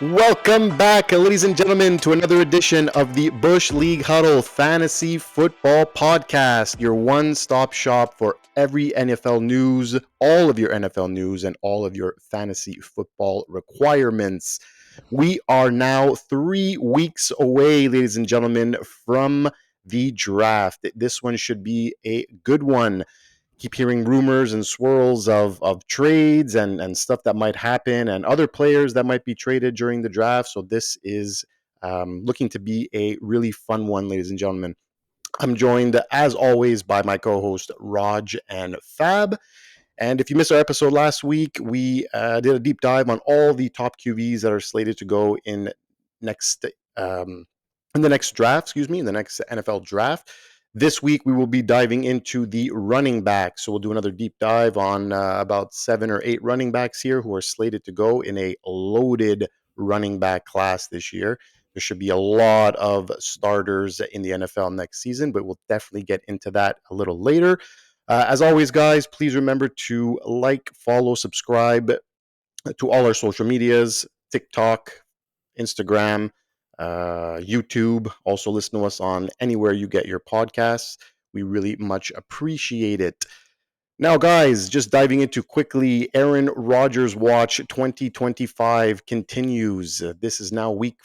Welcome back, ladies and gentlemen, to another edition of the Bush League Huddle Fantasy Football Podcast, your one-stop shop for every NFL news, all of your NFL news, and all of your fantasy football requirements. We are now 3 weeks away, ladies and gentlemen, from the draft. This one should be a good one. Keep hearing rumors and swirls of trades and stuff that might happen and other players that might be traded during the draft. So this is looking to be a really fun one, ladies and gentlemen. I'm joined, as always, by my co-host Raj and Fab. And if you missed our episode last week, we did a deep dive on all the top QBs that are slated to go next in the next draft. In the next NFL draft. This week, we will be diving into the running backs. So we'll do another deep dive on about 7 or 8 running backs here who are slated to go in a loaded running back class this year. There should be a lot of starters in the NFL next season, but we'll definitely get into that a little later. As always, guys, please remember to like, follow, subscribe to all our social medias, TikTok, Instagram, YouTube. Also listen to us on anywhere you get your podcasts. We really much appreciate it. Now, guys, just diving into quickly, Aaron Rodgers Watch 2025 continues. This is now week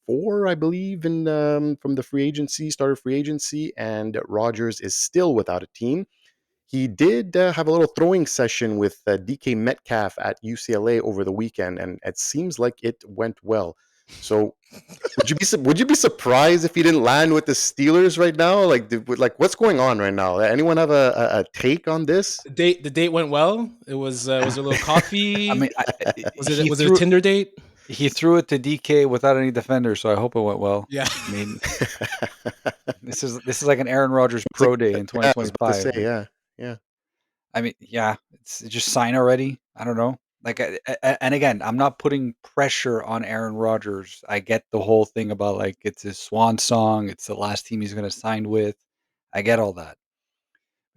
4, I believe, from the started free agency, and Rodgers is still without a team. He did have a little throwing session with DK Metcalf at UCLA over the weekend, and it seems like it went well. So, would you be surprised if he didn't land with the Steelers right now? Like what's going on right now? Anyone have a take on this? The date went well. It was a little coffee. I mean, was it a Tinder date? He threw it to DK without any defender, so I hope it went well. Yeah. I mean, this is like an Aaron Rodgers pro day in 2025. Yeah. I mean, yeah, it's just sign already. I don't know. Like, and again, I'm not putting pressure on Aaron Rodgers. I get the whole thing about like it's his swan song. It's the last team he's going to sign with. I get all that.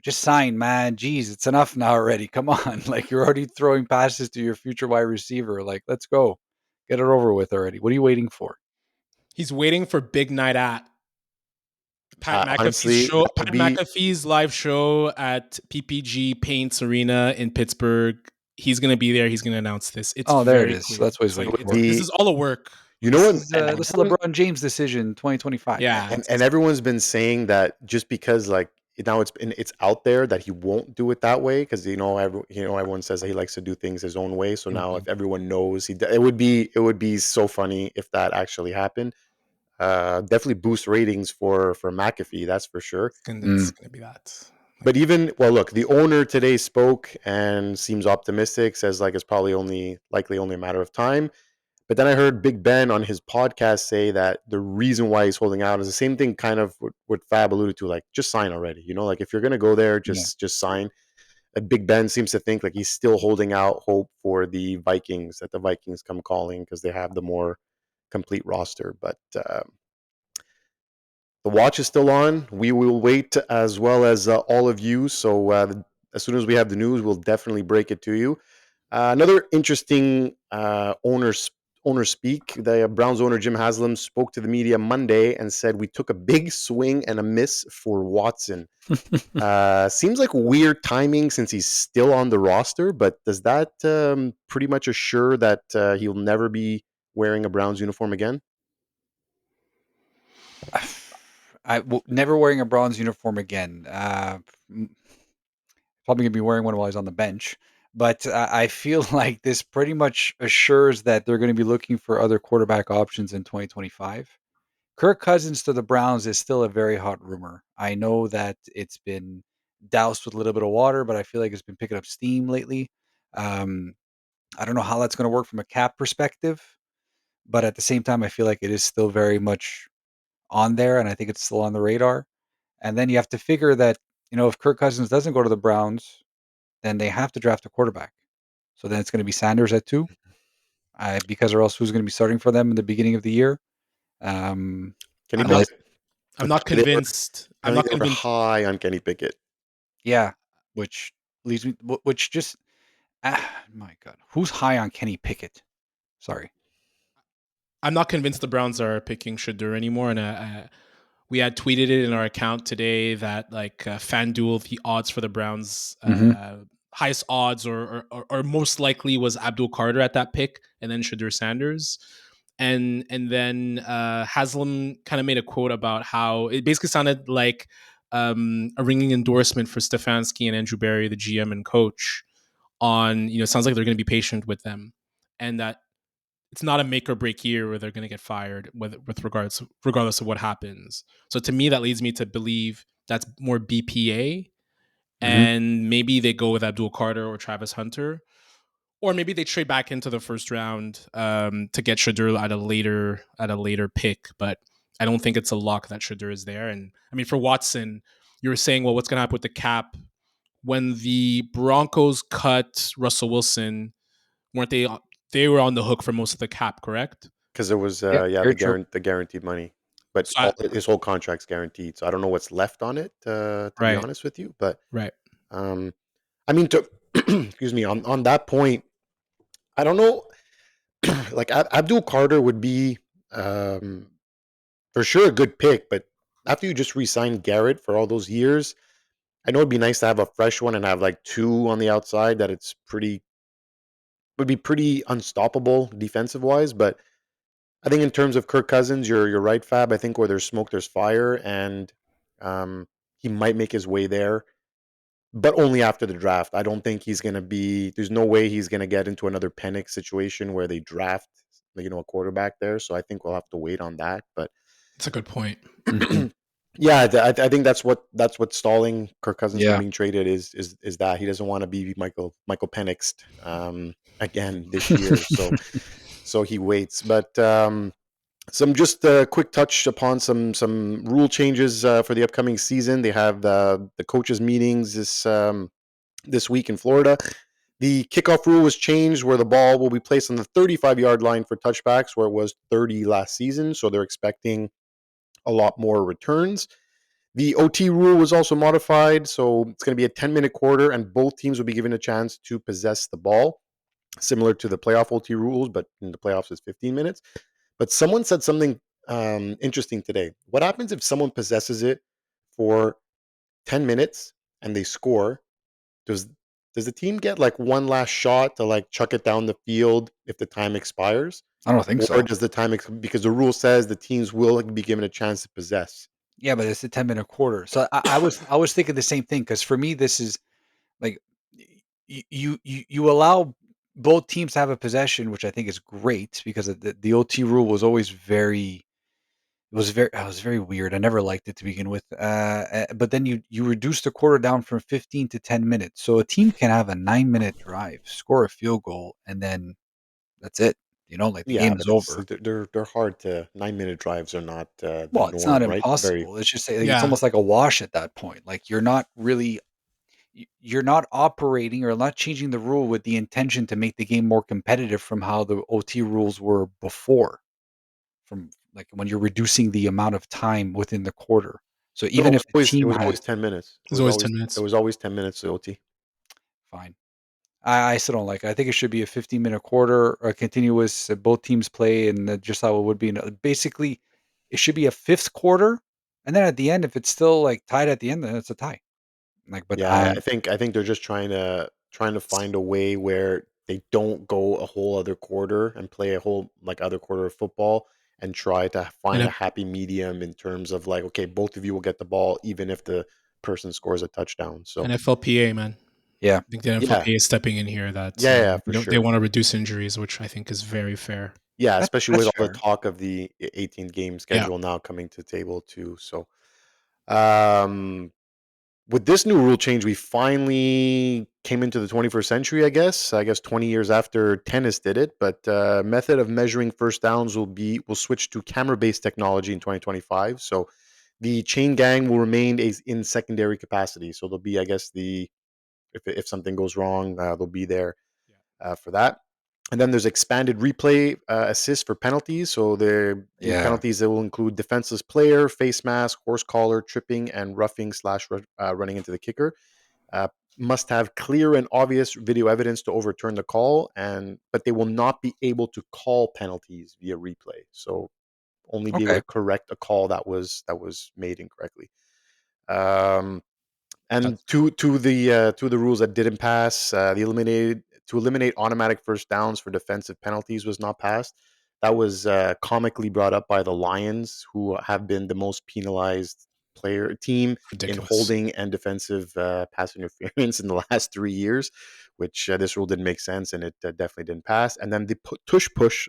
Just sign, man. Jeez, it's enough now already. Come on. Like, you're already throwing passes to your future wide receiver. Like, let's go. Get it over with already. What are you waiting for? He's waiting for big night at Pat McAfee's honestly, show. Pat McAfee's live show at PPG Paints Arena in Pittsburgh. He's going to be there. He's going to announce this. It's there it is. clear. That's what he's waiting for. This is all a work. You know what? This is LeBron James decision 2025. Yeah. And everyone's been saying that just because like now it's out there that he won't do it that way because everyone says that he likes to do things his own way. So now if everyone knows it would be so funny if that actually happened. Definitely boost ratings for McAfee, that's for sure. It's gonna be that. But look, the owner today spoke and seems optimistic. Says like it's probably likely only a matter of time. But then I heard Big Ben on his podcast say that the reason why he's holding out is the same thing kind of what Fab alluded to, like just sign already. Like if you're going to go there, just sign. Big Ben seems to think like he's still holding out hope for the Vikings, that the Vikings come calling because they have the more complete roster. But the watch is still on. We will wait as well as all of you. So as soon as we have the news, we'll definitely break it to you. Another interesting owner speak. The Browns owner Jim Haslam spoke to the media Monday and said, "We took a big swing and a miss for Watson." Seems like weird timing since he's still on the roster, but does that pretty much assure that he'll never be wearing a Browns uniform again? Never wearing a Browns uniform again. Probably going to be wearing one while he's on the bench. But I feel like this pretty much assures that they're going to be looking for other quarterback options in 2025. Kirk Cousins to the Browns is still a very hot rumor. I know that it's been doused with a little bit of water, but I feel like it's been picking up steam lately. I don't know how that's going to work from a cap perspective, but at the same time, I feel like it is still very much on there, and I think it's still on the radar. And then you have to figure that, if Kirk Cousins doesn't go to the Browns, then they have to draft a quarterback. So then it's going to be Sanders at 2, because or else who's going to be starting for them in the beginning of the year? Kenny Pickett? I'm not convinced. I'm not convinced. High on Kenny Pickett. Yeah, which leads me, my God, who's high on Kenny Pickett? Sorry. I'm not convinced the Browns are picking Shedeur anymore, and we had tweeted it in our account today that like FanDuel, the odds for the Browns, Hmm. highest odds or most likely was Abdul Carter at that pick, and then Shedeur Sanders, and then Haslam kind of made a quote about how it basically sounded like a ringing endorsement for Stefanski and Andrew Barry, the GM and coach, on it sounds like they're going to be patient with them, and that it's not a make or break year where they're going to get fired with regardless of what happens. So to me, that leads me to believe that's more BPA, Hmm. and maybe they go with Abdul Carter or Travis Hunter, or maybe they trade back into the first round to get Shedeur at a later pick. But I don't think it's a lock that Shedeur is there. And I mean, for Watson, you were saying, well, what's going to happen with the cap when the Broncos cut Russell Wilson? Weren't they? They were on the hook for most of the cap, correct? Because there was Yeah, very true. the guaranteed money, but So his whole contract's guaranteed. So I don't know what's left on it, to be right, honest with you. But right. um, I mean, to excuse me, on that point, I don't know. Like Abdul Carter would be um, for sure a good pick, but after you just re-signed Garrett for all those years, I know it'd be nice to have a fresh one and have like two on the outside that it's pretty would be pretty unstoppable defensive wise. But I think in terms of Kirk Cousins, you're right, Fab. I think where there's smoke, there's fire, and he might make his way there, but only after the draft. I don't think he's gonna be. There's no way he's gonna get into another panic situation where they draft, a quarterback there. So I think we'll have to wait on that. But That's a good point. Hmm. yeah, I think that's what's stalling Kirk Cousins from Yeah. being traded is that he doesn't want to be Michael Penix again this year. So he waits, but. Some just quick touch upon some rule changes for the upcoming season. They have the coaches meetings this week in Florida. The kickoff rule was changed where the ball will be placed on the 35-yard line for touchbacks, where it was 30 last season. So they're expecting a lot more returns. The OT rule was also modified, so it's going to be a 10-minute quarter, and both teams will be given a chance to possess the ball, similar to the playoff OT rules, but in the playoffs it's 15 minutes. But someone said something interesting today. What happens if someone possesses it for 10 minutes and they score? Does does the team get like one last shot to like chuck it down the field if the time expires? I don't think Or so. does the time because the rule says the teams will be given a chance to possess? Yeah, but it's a 10-minute quarter. So I was thinking the same thing because for me this is like you allow both teams to have a possession, which I think is great because the OT rule was always very it was very weird. I never liked it to begin with. But then you reduce the quarter down from 15 to 10 minutes, so a team can have a 9-minute drive, score a field goal, and then that's it. Like the Yeah, game but is it's over. they're hard to 9-minute drives are not the Well, it's not norm, right? Very impossible. It's just like, it's Yeah, almost like a wash at that point. Like you're not operating or not changing the rule with the intention to make the game more competitive from how the OT rules were before. From like when you're reducing the amount of time within the quarter. So no. even if a It team was has always 10 minutes. it's always 10 minutes. It was always 10 minutes to OT. fine. I still don't like it. I think it should be a 15-minute quarter, a continuous, both teams play, and just how it would be. Basically, it should be a fifth quarter, and then at the end, if it's still like tied at the end, then it's a tie. Like, but Yeah, I think they're just trying to find a way where they don't go a whole other quarter and play a whole like other quarter of football and try to And find a a, happy medium in terms of like, okay, both of you will get the ball even if the person scores a touchdown. So NFLPA, man. yeah, I think the yeah, NFLPA is stepping in here that yeah, for they sure. want to reduce injuries, which I think is very fair. Yeah, that's especially with that's all the fair. talk of the 18 game Yeah, schedule now coming to the table too. So um with this new rule change, we finally came into the 21st century, I guess. I guess 20 years after tennis did it, but method of measuring first downs will switch to camera-based technology in 2025. So the chain gang will remain in secondary capacity. So there'll be, I guess, the if something goes wrong, they'll be there for that. And then there's expanded replay assist for penalties. So the Yeah, penalties that will include defenseless player, face mask, horse collar, tripping, and roughing / running into the kicker. must have clear and obvious video evidence to overturn the call, but they will not be able to call penalties via replay. So only be able Okay. to correct a call that was made incorrectly. And to the rules that didn't pass, to eliminate automatic first downs for defensive penalties was not passed. That was comically brought up by the Lions, who have been the most penalized team in Ridiculous. holding and defensive pass interference in the last 3 years, which this rule didn't make sense, and it definitely didn't pass. And then the tush push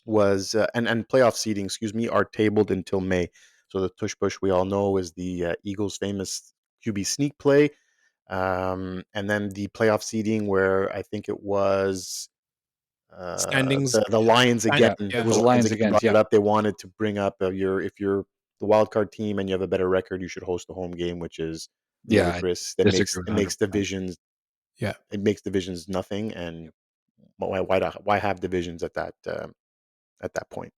was and playoff seeding, are tabled until May. So the tush push, we all know, is the Eagles' famous QB sneak play, and then the playoff seeding, where I think it was Standings. the Lions again. Yeah. It was the Lions again. brought Yeah. it up. They wanted to bring up if you're the wild card team and you have a better record, you should host the home game, which is Yeah. ludicrous. That Disagree makes 100%. divisions. Yeah. It makes divisions nothing, and why have divisions at that point?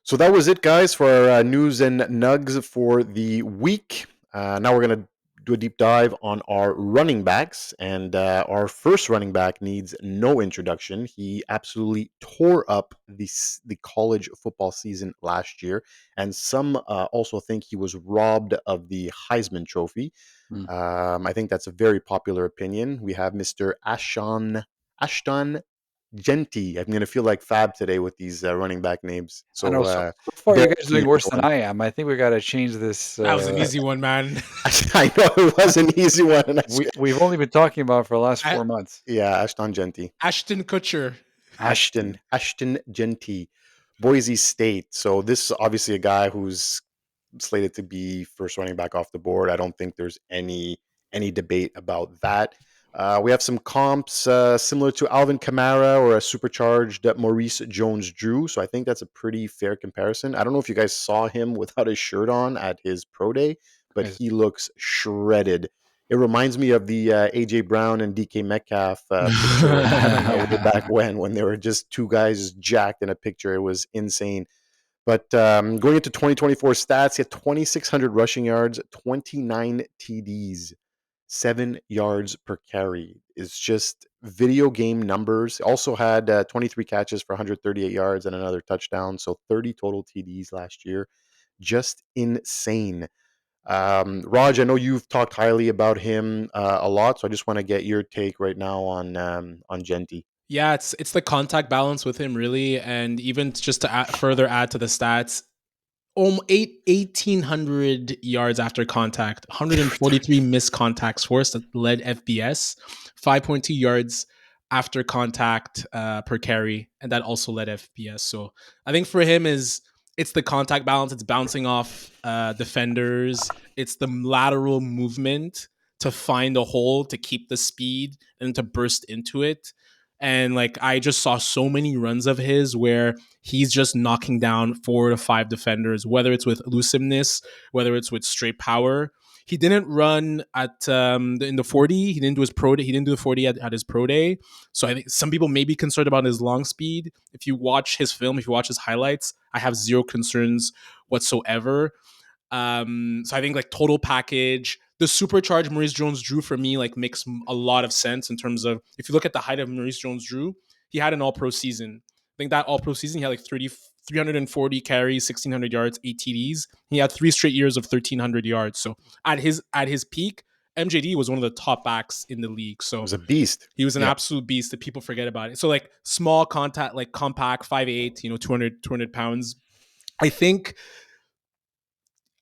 So that was it, guys, for our news and nugs for the week. Now we're going to do a deep dive on our running backs, and our first running back needs no introduction. He absolutely tore up the college football season last year, and some also think he was robbed of the Heisman Trophy. I think that's a very popular opinion. We have Mr. Ashton Jeanty. I'm going to feel like Fab today with these running back names. I know. So So far, you very guys are keen doing for worse the than one. I am. I think we got to change this. That was an easy one, man. I know it was an easy one. And We've only been talking about it for the last 4 months. Yeah, Ashton Jeanty. Ashton Kutcher. Ashton Jeanty. Boise State. So this is obviously a guy who's slated to be first running back off the board. I don't think there's any debate about that. We have some comps similar to Alvin Kamara or a supercharged Maurice Jones-Drew. So I think that's a pretty fair comparison. I don't know if you guys saw him without his shirt on at his pro day, but he looks shredded. It reminds me of the A.J. Brown and DK Metcalf picture way back when they were just two guys just jacked in a picture. It was insane. But going into 2024 stats, he had 2,600 rushing yards, 29 TDs, 7 yards per carry. It's just video game numbers. Also had 23 catches for 138 yards and another touchdown. So 30 total TDs last year. Just insane. Raj, I know you've talked highly about him a lot, so I just want to get your take right now on Jeanty. Yeah, it's the contact balance with him, really, and even just to further add to the stats, 1,800 yards after contact, 143 missed contacts forced that led FBS, 5.2 yards after contact per carry, and that also led FBS. So I think for him it's the contact balance, it's bouncing off defenders, it's the lateral movement to find a hole, to keep the speed, and to burst into it. And like I just saw so many runs of his where he's just knocking down 4 to 5 defenders, whether it's with elusiveness, whether it's with straight power. He didn't run at in the 40. He didn't do his pro day. He didn't do the 40 at his pro day. So I think some people may be concerned about his long speed. If you watch his film, if you watch his highlights, I have zero concerns whatsoever. So I think like total package, the supercharged Maurice Jones-Drew for me like makes a lot of sense in terms of if you look at the height of Maurice Jones-Drew, he had an all-pro season. I think that all-pro season he had like 340 carries, 1,600 yards, 8 TDs. He had 3 straight years of 1,300 yards. So at his peak, MJD was one of the top backs in the league. So He was a beast. He was an absolute beast that people forget about it. So like small contact, like compact, 5'8", 200 pounds. I think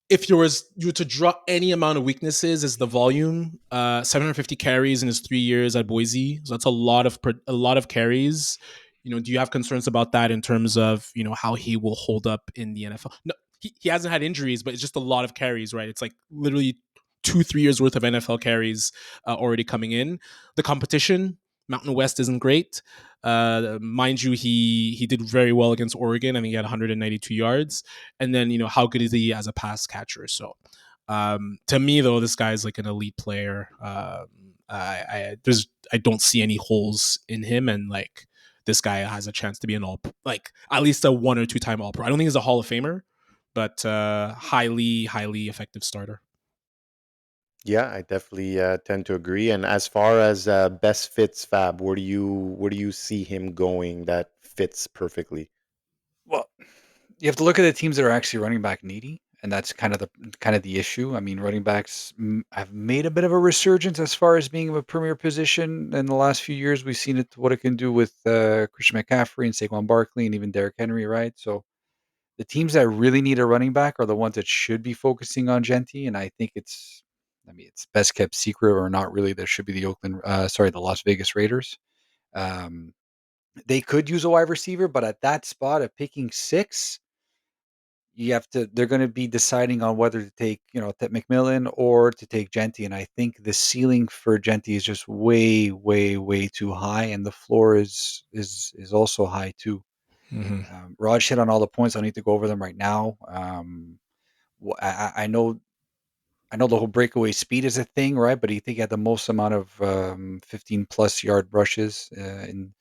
if you were to draw any amount of weaknesses, is the volume. 750 carries in his 3 years at Boise, so that's a lot of carries. Do you have concerns about that in terms of how he will hold up in the NFL? No, he hasn't had injuries, but it's just a lot of carries, right? It's like literally 2-3 years worth of NFL carries already coming in. The competition, Mountain West isn't great. Mind you, he did very well against Oregon. I think he had 192 yards. And then, how good is he as a pass catcher? So to me, though, this guy's like an elite player. I don't see any holes in him, and like this guy has a chance to be at least a 1 or 2 time All Pro. I don't think he's a Hall of Famer, but highly, highly effective starter. Yeah, I definitely tend to agree. And as far as best fits, Fab, where do you see him going that fits perfectly? Well, you have to look at the teams that are actually running back needy, and that's kind of the issue. I mean, running backs have made a bit of a resurgence as far as being a premier position in the last few years. We've seen what it can do with Christian McCaffrey and Saquon Barkley and even Derrick Henry, right? So the teams that really need a running back are the ones that should be focusing on Genty, and I think it's best kept secret or not really. There should be the Las Vegas Raiders. Um, they could use a wide receiver, but at that spot of picking six, they're going to be deciding on whether to take, Ted McMillan or to take Genty. And I think the ceiling for Genty is just way, way, way too high. And the floor is also high too. Mm-hmm. Raj hit on all the points. I need to go over them right now. I know the whole breakaway speed is a thing, right? But he think he had the most amount of 15 plus yard rushes in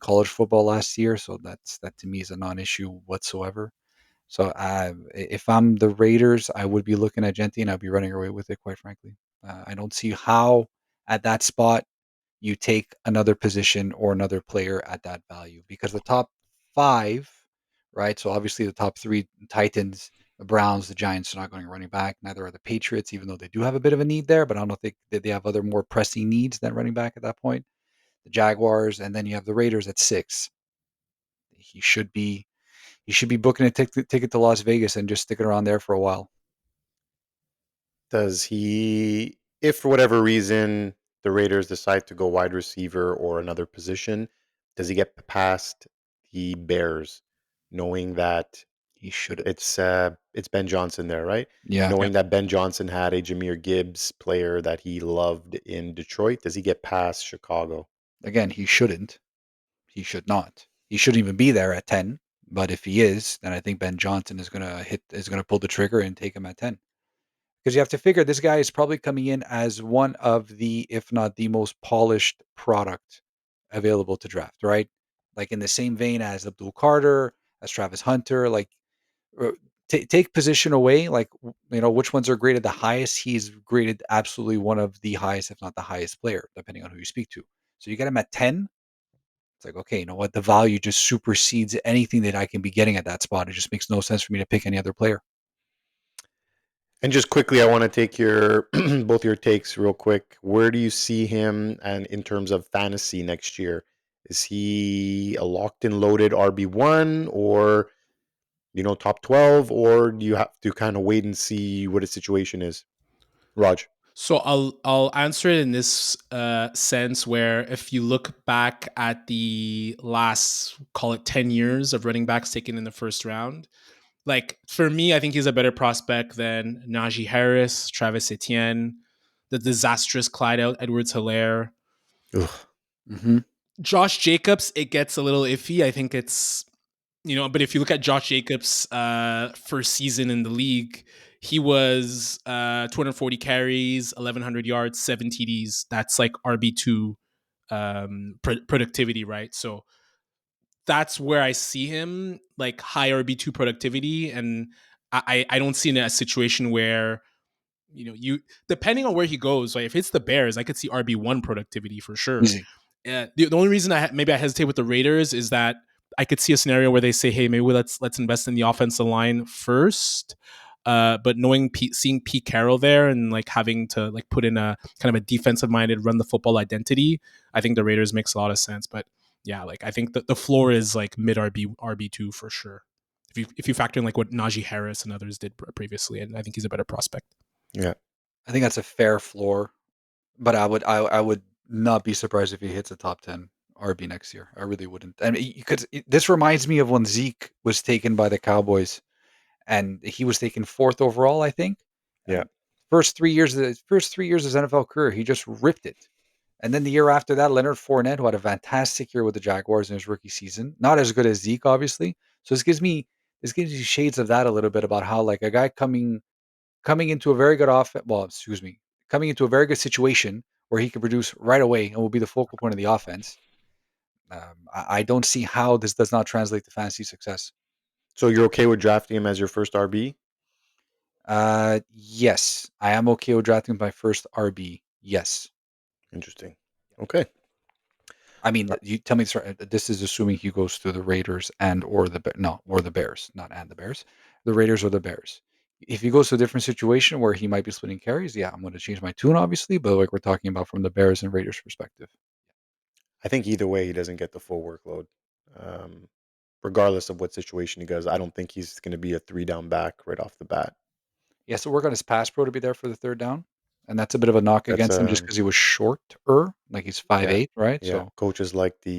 college football last year. So that to me is a non-issue whatsoever. So if I'm the Raiders, I would be looking at Genty and I'd be running away with it, quite frankly. I don't see how at that spot you take another position or another player at that value because the top five, right? So obviously the top three, Titans, the Browns, the Giants, are not going running back. Neither are the Patriots, even though they do have a bit of a need there, but I don't think that they have other more pressing needs than running back at that point. The Jaguars, and then you have the Raiders at six. He should be booking a ticket to Las Vegas and just sticking around there for a while. Does he, if for whatever reason the Raiders decide to go wide receiver or another position, does he get past the Bears, knowing that He shouldn't. it's Ben Johnson there, right? Yeah. Yeah. Knowing that Ben Johnson had a Jameer Gibbs player that he loved in Detroit, does he get past Chicago? Again, he shouldn't. He should not. He shouldn't even be there at 10. But if he is, then I think Ben Johnson is gonna pull the trigger and take him at 10. Because you have to figure this guy is probably coming in as one of the, if not the most polished product available to draft, right? Like in the same vein as Abdul Carter, as Travis Hunter, like uh, take position away, like which ones are graded the highest. He's graded absolutely one of the highest, if not the highest player, depending on who you speak to. So you get him at 10. It's like, okay, you know what? The value just supersedes anything that I can be getting at that spot. It just makes no sense for me to pick any other player. And just quickly, I want to take your both your takes real quick. Where do you see him and in terms of fantasy next year? Is he a locked and loaded RB1 or top 12, or do you have to kind of wait and see what his situation is? Raj. So I'll answer it in this sense where if you look back at the last, call it 10 years of running backs taken in the first round, like for me, I think he's a better prospect than Najee Harris, Travis Etienne, the disastrous Clyde Edwards-Helaire. Mm-hmm. Josh Jacobs, it gets a little iffy. I think it's, but if you look at Josh Jacobs' first season in the league, he was 240 carries, 1,100 yards, 7 TDs. That's like RB2 productivity, right? So that's where I see him, like high RB2 productivity. And I don't see in a situation where, you depending on where he goes, like if it's the Bears, I could see RB1 productivity for sure. Easy. The only reason maybe I hesitate with the Raiders is that I could see a scenario where they say, "Hey, maybe let's invest in the offensive line first." But seeing Pete Carroll there and like having to like put in a kind of a defensive minded run the football identity, I think the Raiders makes a lot of sense. But yeah, like I think the floor is like mid RB2 for sure. If you factor in like what Najee Harris and others did previously, and I think he's a better prospect. Yeah. I think that's a fair floor, but I would not be surprised if he hits a top 10 RB next year. I really wouldn't. And because this reminds me of when Zeke was taken by the Cowboys, and he was taken fourth overall, I think. Yeah. And first 3 years of his NFL career, he just ripped it. And then the year after that, Leonard Fournette, who had a fantastic year with the Jaguars in his rookie season, not as good as Zeke, obviously. So this gives you shades of that a little bit about how like a guy coming into a very good coming into a very good situation where he can produce right away and will be the focal point of the offense. I don't see how this does not translate to fantasy success. So you're okay with drafting him as your first RB? Yes, I am okay with drafting my first RB. Yes. Interesting. Okay. I mean, Uh, you tell me, sorry, this is assuming he goes to the Raiders and or no, or the Bears, not and the Bears, the Raiders or the Bears. If he goes to a different situation where he might be splitting carries, yeah, I'm going to change my tune, obviously. But like we're talking about from the Bears and Raiders perspective, I think either way, he doesn't get the full workload. Um, Regardless of what situation he goes, I don't think he's going to be a 3 down back right off the bat. he has to work on his pass pro to be there for the third down, and that's a bit of a knock That's against him just because he was shorter, like he's 5'8", right? yeah. So Coaches like the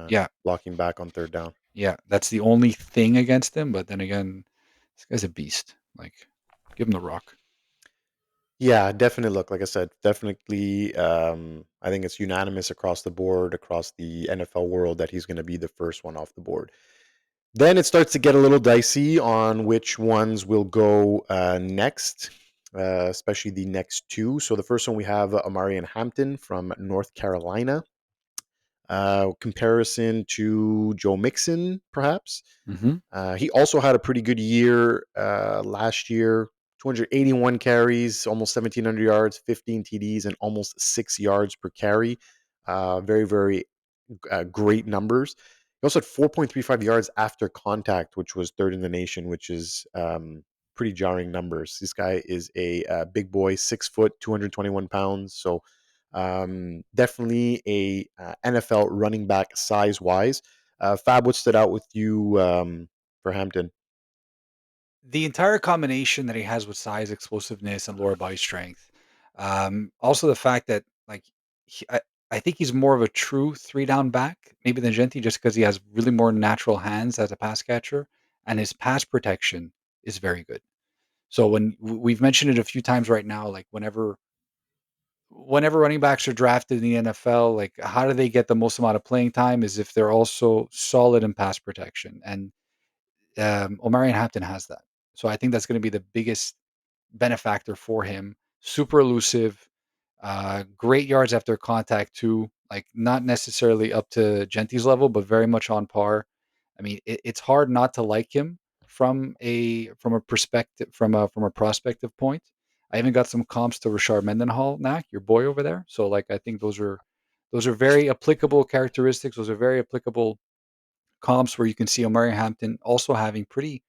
yeah, blocking back on 3rd down. yeah, that's the only thing against him. But then again, this guy's a beast. Like, give him the rock. Yeah, definitely. Look, like I said, definitely. I think it's unanimous across the board, across the NFL world, that he's going to be the first one off the board. Then it starts to get a little dicey on which ones will go next, especially the next two. So the first one we have Omarion Hampton from North Carolina. Comparison to Joe Mixon, perhaps. Hmm. He also had a pretty good year last year. 281 carries, almost 1,700 yards, 15 TDs, and almost 6 yards per carry. Very, very great numbers. He also had 4.35 yards after contact, which was third in the nation, which is pretty jarring numbers. This guy is a big boy, 6 foot, 221 pounds. So definitely a NFL running back size wise. Fab, what stood out with you for Hampton? The entire combination that he has with size, explosiveness, and lower body strength. Also, the fact that like he, I think he's more of a true 3 down back, maybe than Genti, just because he has really more natural hands as a pass catcher, and his pass protection is very good. So when we've mentioned it a few times right now, like whenever running backs are drafted in the NFL, like how do they get the most amount of playing time is if they're also solid in pass protection, and Omarion Hampton has that. So I think that's going to be the biggest benefactor for him. Super elusive, great yards after contact too. Like not necessarily up to Genti's level, but very much on par. I mean, it's hard not to like him from a perspective from a prospective point. I even got some comps to Rashard Mendenhall, Knack, your boy over there. So like I think those are very applicable characteristics. Those are very applicable comps where you can see Omari Hampton also having pretty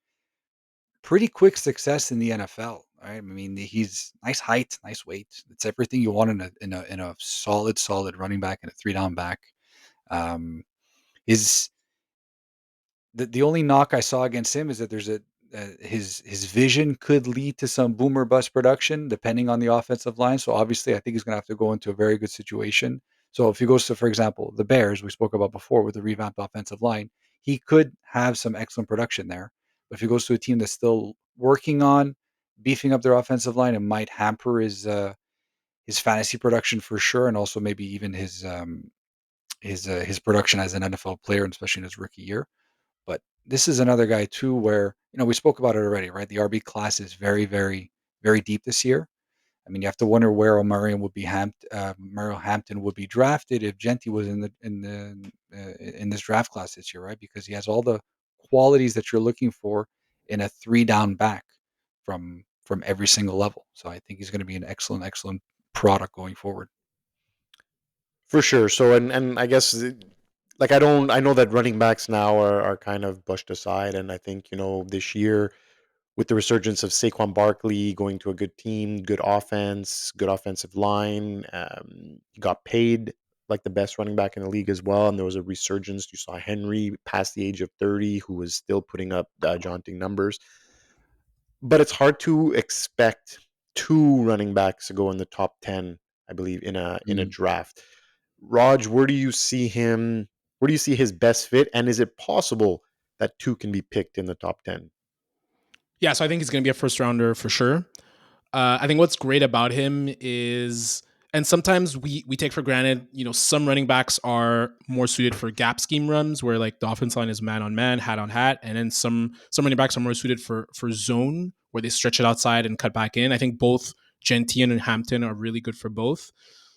quick success in the NFL. Right? I mean, he's nice height, nice weight. It's everything you want in a solid running back and a 3 down back. Um, his the only knock I saw against him is that there's a his vision could lead to some boomer bust production depending on the offensive line. So obviously, I think he's going to have to go into a very good situation. So if he goes to, for example, the Bears, we spoke about before with the revamped offensive line, he could have some excellent production there. But if he goes to a team that's still working on beefing up their offensive line, it might hamper his fantasy production for sure, and also maybe even his production as an NFL player, and especially in his rookie year. But this is another guy too, where we spoke about it already, right? The RB class is very, very, very deep this year. I mean, you have to wonder where Mario Hampton would be drafted if Genti was in this draft class this year, right? Because he has all the qualities that you're looking for in a 3 down back from every single level. So I think he's going to be an excellent, excellent product going forward. For sure. So and I guess like I know that running backs now are kind of brushed aside, and I think this year with the resurgence of Saquon Barkley going to a good team, good offense, good offensive line, he got paid like the best running back in the league as well, and there was a resurgence. You saw Henry past the age of 30, who was still putting up jaunting numbers, but it's hard to expect two running backs to go in the top 10, I believe, in a Mm. draft. Raj, where do you see him? Where do you see his best fit? And is it possible that two can be picked in the top 10? Yeah, so I think he's going to be a first rounder for sure. I think what's great about him is, and sometimes we take for granted, some running backs are more suited for gap scheme runs where like the offense line is man on man, hat on hat, and then some running backs are more suited for zone where they stretch it outside and cut back in. I think both Gentian and Hampton are really good for both.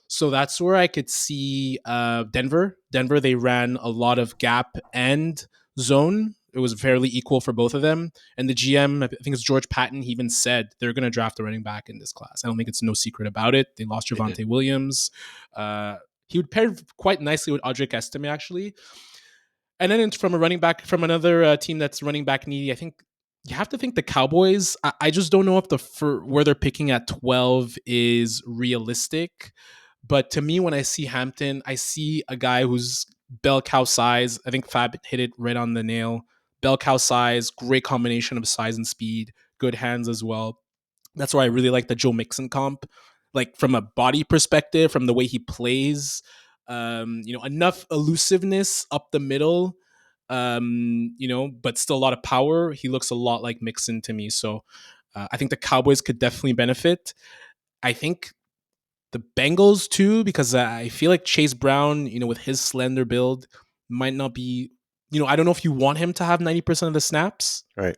So that's where I could see Denver. Denver, they ran a lot of gap and zone it was fairly equal for both of them. And the GM, I think it's George Patton, he even said they're going to draft a running back in this class. I don't think it's no secret about it. They lost They did. Javonte Williams. He would pair quite nicely with Audric Estime, actually. And then from a running back from another team that's running back needy, I think you have to think the Cowboys. I just don't know if where they're picking at 12 is realistic. But to me, when I see Hampton, I see a guy who's bell cow size. I think Fab hit it right on the nail. Bell cow size, great combination of size and speed, good hands as well. That's why I really like the Joe Mixon comp. Like from a body perspective, from the way he plays, enough elusiveness up the middle, but still a lot of power. He looks a lot like Mixon to me. So I think the Cowboys could definitely benefit. I think the Bengals too, because I feel like Chase Brown, with his slender build, might not be. I don't know if you want him to have 90% of the snaps. Right.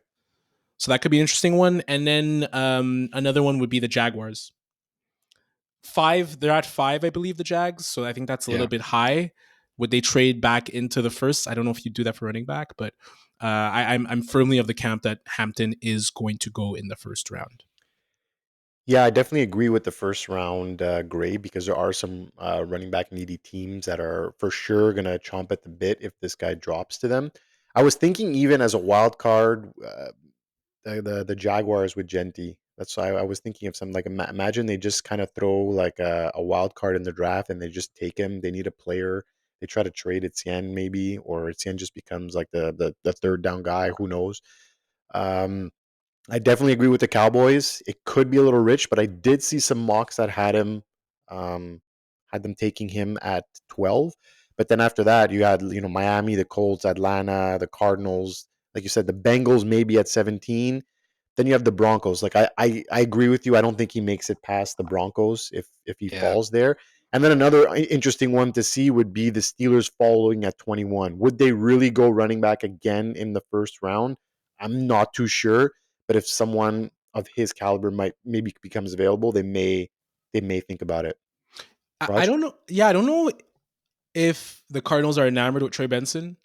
So that could be an interesting one. And then another one would be the Jaguars. They're at 5, I believe, the Jags. So I think that's a little bit high. Would they trade back into the first? I don't know if you do that for running back, but I'm firmly of the camp that Hampton is going to go in the first round. Yeah, I definitely agree with the first round grade because there are some running back needy teams that are for sure going to chomp at the bit if this guy drops to them. I was thinking even as a wild card, the Jaguars with Jeanty. That's why I was thinking of something like imagine they just kind of throw like a wild card in the draft and they just take him. They need a player. They try to trade Etienne maybe, or Etienne just becomes like the third down guy. Who knows? Um, I definitely agree with the Cowboys. It could be a little rich, but I did see some mocks that had them taking him at 12. But then after that, you had Miami, the Colts, Atlanta, the Cardinals. Like you said, the Bengals maybe at 17. Then you have the Broncos. Like I agree with you. I don't think he makes it past the Broncos if he falls there. And then another interesting one to see would be the Steelers following at 21. Would they really go running back again in the first round? I'm not too sure. But if someone of his caliber maybe becomes available, they may think about it. I don't know. Yeah, I don't know if the Cardinals are enamored with Trey Benson,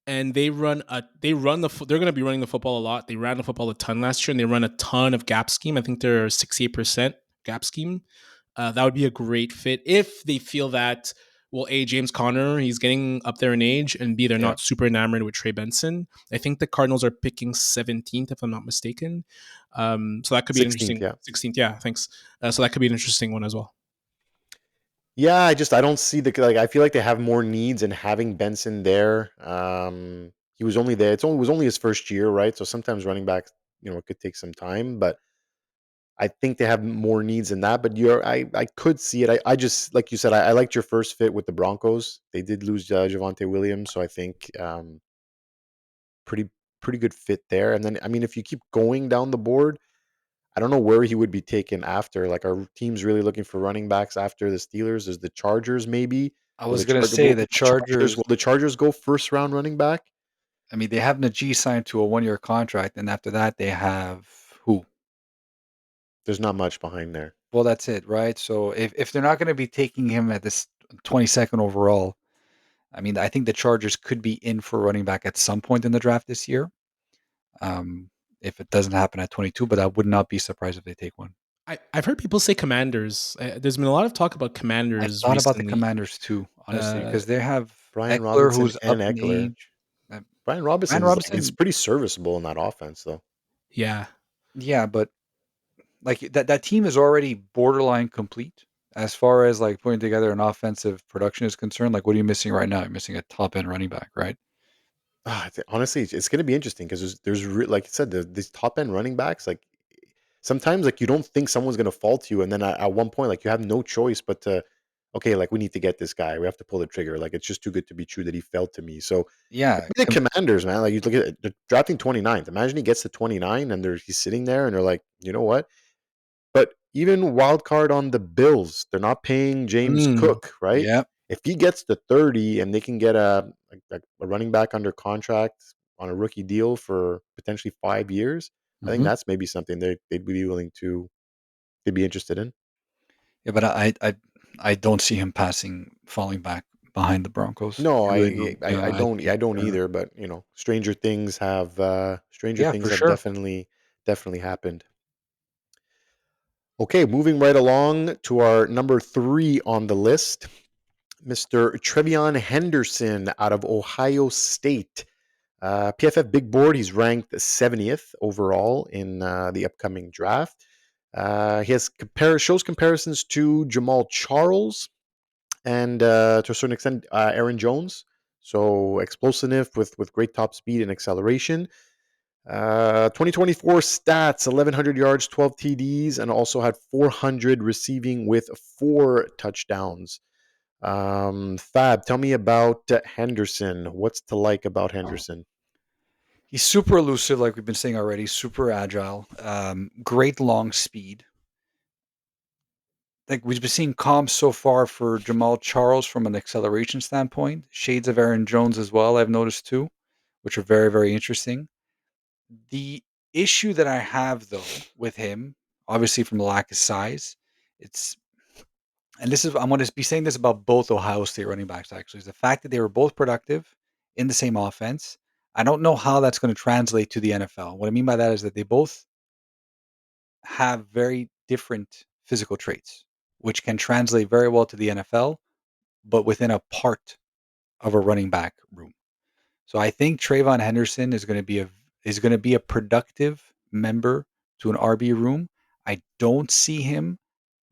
and they're going to be running the football a lot. They ran the football a ton last year, and they run a ton of gap scheme. I think they're 68% gap scheme. That would be a great fit if they feel that. Well, A, James Conner, he's getting up there in age, and B, they're not super enamored with Trey Benson. I think the Cardinals are picking 17th, if I'm not mistaken. So that could be 16th, interesting. yeah. 16th, yeah, thanks. So that could be an interesting one as well. Yeah, I don't see I feel like they have more needs, and having Benson there, he was only there. It was only his first year, right? So sometimes running backs, it could take some time, but I think they have more needs than that. But I could see it. I just like you said, I liked your first fit with the Broncos. They did lose Javonte Williams, so I think pretty pretty good fit there. And then I mean, if you keep going down the board, I don't know where he would be taken after. Like, are teams really looking for running backs after the Steelers? Is the Chargers maybe? I was going to say the Chargers. Will the Chargers go first round running back? I mean, they have Najee signed to a 1-year contract, and after that, they have who? There's not much behind there. Well, that's it, right? So if they're not going to be taking him at this 22nd overall, I mean, I think the Chargers could be in for running back at some point in the draft this year. If it doesn't happen at 22, but I would not be surprised if they take one. I've heard people say Commanders. There's been a lot of talk about Commanders. I thought about the Commanders too, honestly, because they have Brian Eckler, Robinson who's and up in Eckler. age. Brian Robinson is pretty serviceable in that offense, though. Yeah, but like that team is already borderline complete as far as like putting together an offensive production is concerned. Like, what are you missing right now? You're missing a top end running back, right? Honestly, it's going to be interesting because like I said, these top end running backs. Like sometimes, like you don't think someone's going to fall to you, and then at one point, like you have no choice but to, okay, like we need to get this guy. We have to pull the trigger. Like it's just too good to be true that he fell to me. So yeah, the Commanders, man. Like you look at it, they're drafting 29th. Imagine he gets to 29 and he's sitting there, and they're like, you know what? But even wild card on the Bills, they're not paying James Cook, right? Yeah. If he gets to 30 and they can get a running back under contract on a rookie deal for potentially 5 years, I think that's maybe something they'd be willing to they'd be interested in. Yeah, but I don't see him falling back behind the Broncos. No, I really don't. Yeah, I I think. don't either. But stranger Yeah, things for have sure. definitely happened. Okay, moving right along to our number 3 on the list, Mr. TreVeyon Henderson out of Ohio State. PFF Big Board, he's ranked 70th overall in the upcoming draft. He has shows comparisons to Jamal Charles and to a certain extent Aaron Jones. So explosive with great top speed and acceleration. 2024 stats: 1,100 yards, 12 TDs, and also had 400 receiving with 4 touchdowns. Fab, tell me about Henderson. What's to like about Henderson? He's super elusive, like we've been saying already. Super agile. Great long speed. Like we've been seeing comps so far for Jamal Charles from an acceleration standpoint. Shades of Aaron Jones as well. I've noticed too, which are very very interesting. The issue that I have though with him, obviously from the lack of size, it's and this is I'm going to be saying this about both Ohio State running backs actually, is the fact that they were both productive in the same offense. I don't know how that's going to translate to the NFL. What I mean by that is that they both have very different physical traits, which can translate very well to the NFL, but within a part of a running back room. So I think TreVeyon Henderson is going to be a productive member to an RB room. I don't see him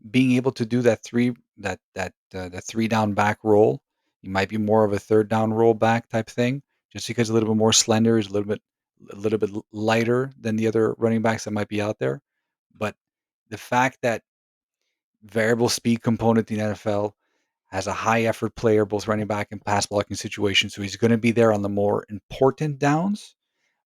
being able to do that 3 down back role. He might be more of a 3rd down roll back type thing, just because a little bit more slender, is a little bit lighter than the other running backs that might be out there. But the fact that variable speed component in the NFL has a high effort player, both running back and pass blocking situations, so he's going to be there on the more important downs.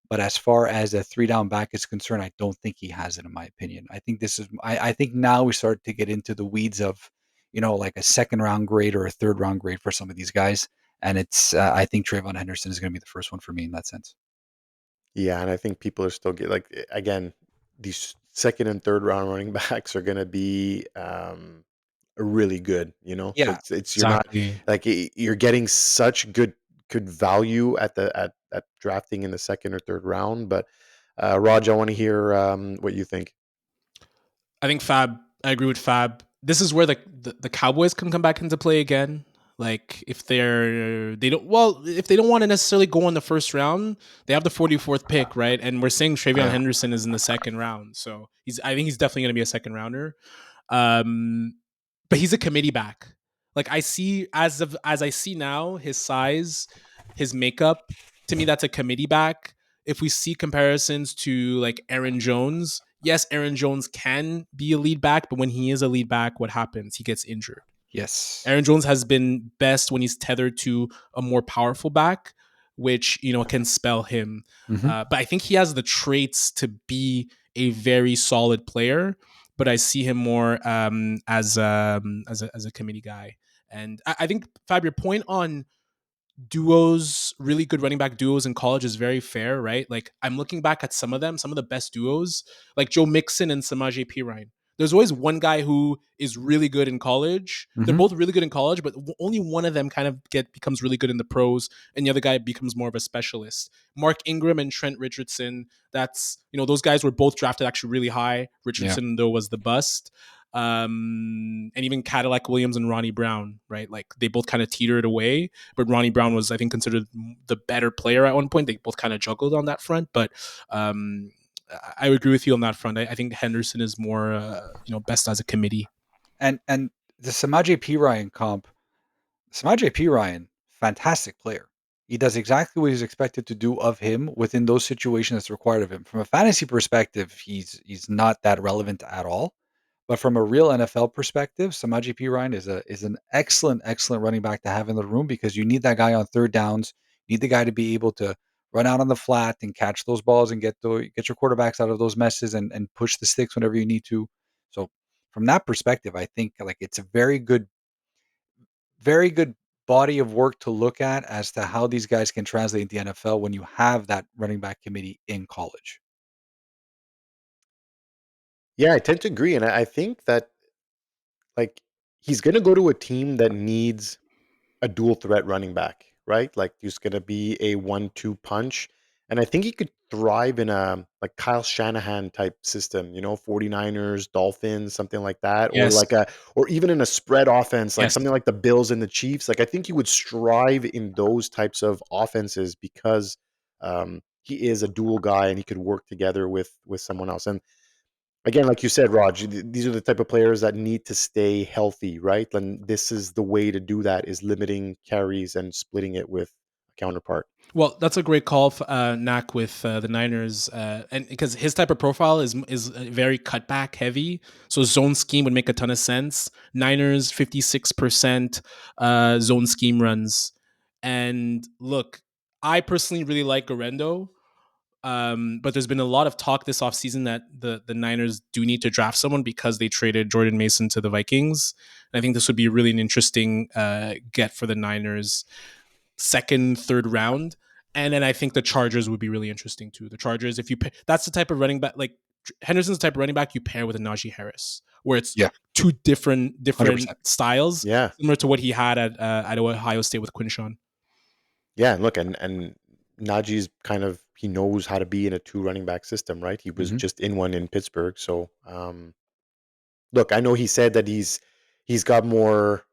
But as far as a 3 down back is concerned, I don't think he has it, in my opinion. I think now we start to get into the weeds of, like a 2nd round grade or a 3rd round grade for some of these guys. And I think TreVeyon Henderson is going to be the first one for me in that sense. Yeah, and I think people are still again, these second and third round running backs are going to be really good. So Yeah. it's you're not Exactly. you're getting such good value at drafting in the second or third round. But Raj, I want to hear what you think. I think Fab. I agree with Fab. This is where the Cowboys can come back into play again. Like if if they don't want to necessarily go in the first round, they have the 44th pick, right? And we're saying TreVeyon Yeah. Henderson is in the second round, so I think he's definitely going to be a second rounder. Um, but he's a committee back. Like I see as I see now, his size, his makeup, to me that's a committee back. If we see comparisons to like Aaron Jones, yes, Aaron Jones can be a lead back, but when he is a lead back, what happens? He gets injured. Yes. Aaron Jones has been best when he's tethered to a more powerful back, which can spell him. Hmm. But I think he has the traits to be a very solid player. But I see him more as a committee guy. And I think Fab, your point on duos, really good running back duos in college is very fair, right? Like I'm looking back at some of them, some of the best duos, like Joe Mixon and Samaje Perine. There's always one guy who is really good in college. They're Hmm. both really good in college, but only one of them kind of becomes really good in the pros, and the other guy becomes more of a specialist. Mark Ingram and Trent Richardson. That's those guys were both drafted actually really high. Yeah. Richardson though was the bust. And even Cadillac Williams and Ronnie Brown, right? Like they both kind of teetered away, but Ronnie Brown was, I think, considered the better player at one point. They both kind of juggled on that front, but um, I would agree with you on that front. I think Henderson is more, best as a committee. And the Samaje Perine comp, Samaje Perine, fantastic player. He does exactly what he's expected to do of him within those situations that's required of him. From a fantasy perspective, he's not that relevant at all. But from a real NFL perspective, Samaje Perine is an excellent running back to have in the room, because you need that guy on 3rd downs. You need the guy to be able to run out on the flat and catch those balls and get your quarterbacks out of those messes and push the sticks whenever you need to. So from that perspective, I think like it's a very good body of work to look at as to how these guys can translate into the NFL when you have that running back committee in college. Yeah, I tend to agree, and I think that like he's going to go to a team that needs a dual threat running back, right? Like he's going to be a 1-2 punch. And I think he could thrive in a like Kyle Shanahan type system, 49ers, Dolphins, something like that, or Yes, or even in a spread offense, like yes. something like the Bills and the Chiefs. Like I think he would strive in those types of offenses because he is a dual guy and he could work together with someone else. And again, like you said, Raj, these are the type of players that need to stay healthy, right? And this is the way to do that: is limiting carries and splitting it with a counterpart. Well, that's a great call, Knack, with the Niners, and because his type of profile is very cutback heavy, so zone scheme would make a ton of sense. Niners 56% zone scheme runs, and look, I personally really like Garendo. But there's been a lot of talk this offseason that the Niners do need to draft someone because they traded Jordan Mason to the Vikings. And I think this would be really an interesting get for the Niners, second, third round. And then I think the Chargers would be really interesting too. The Chargers, if you that's the type of running back, like Henderson's the type of running back you pair with a Najee Harris, where it's Yeah, two different 100%. styles, Yeah, similar to what he had at Ohio State with Quinshon. yeah. And look, and Najee's kind of he knows how to be in a two running back system, right? He was Hmm. just in one in Pittsburgh, so look, I know he said that he's got more.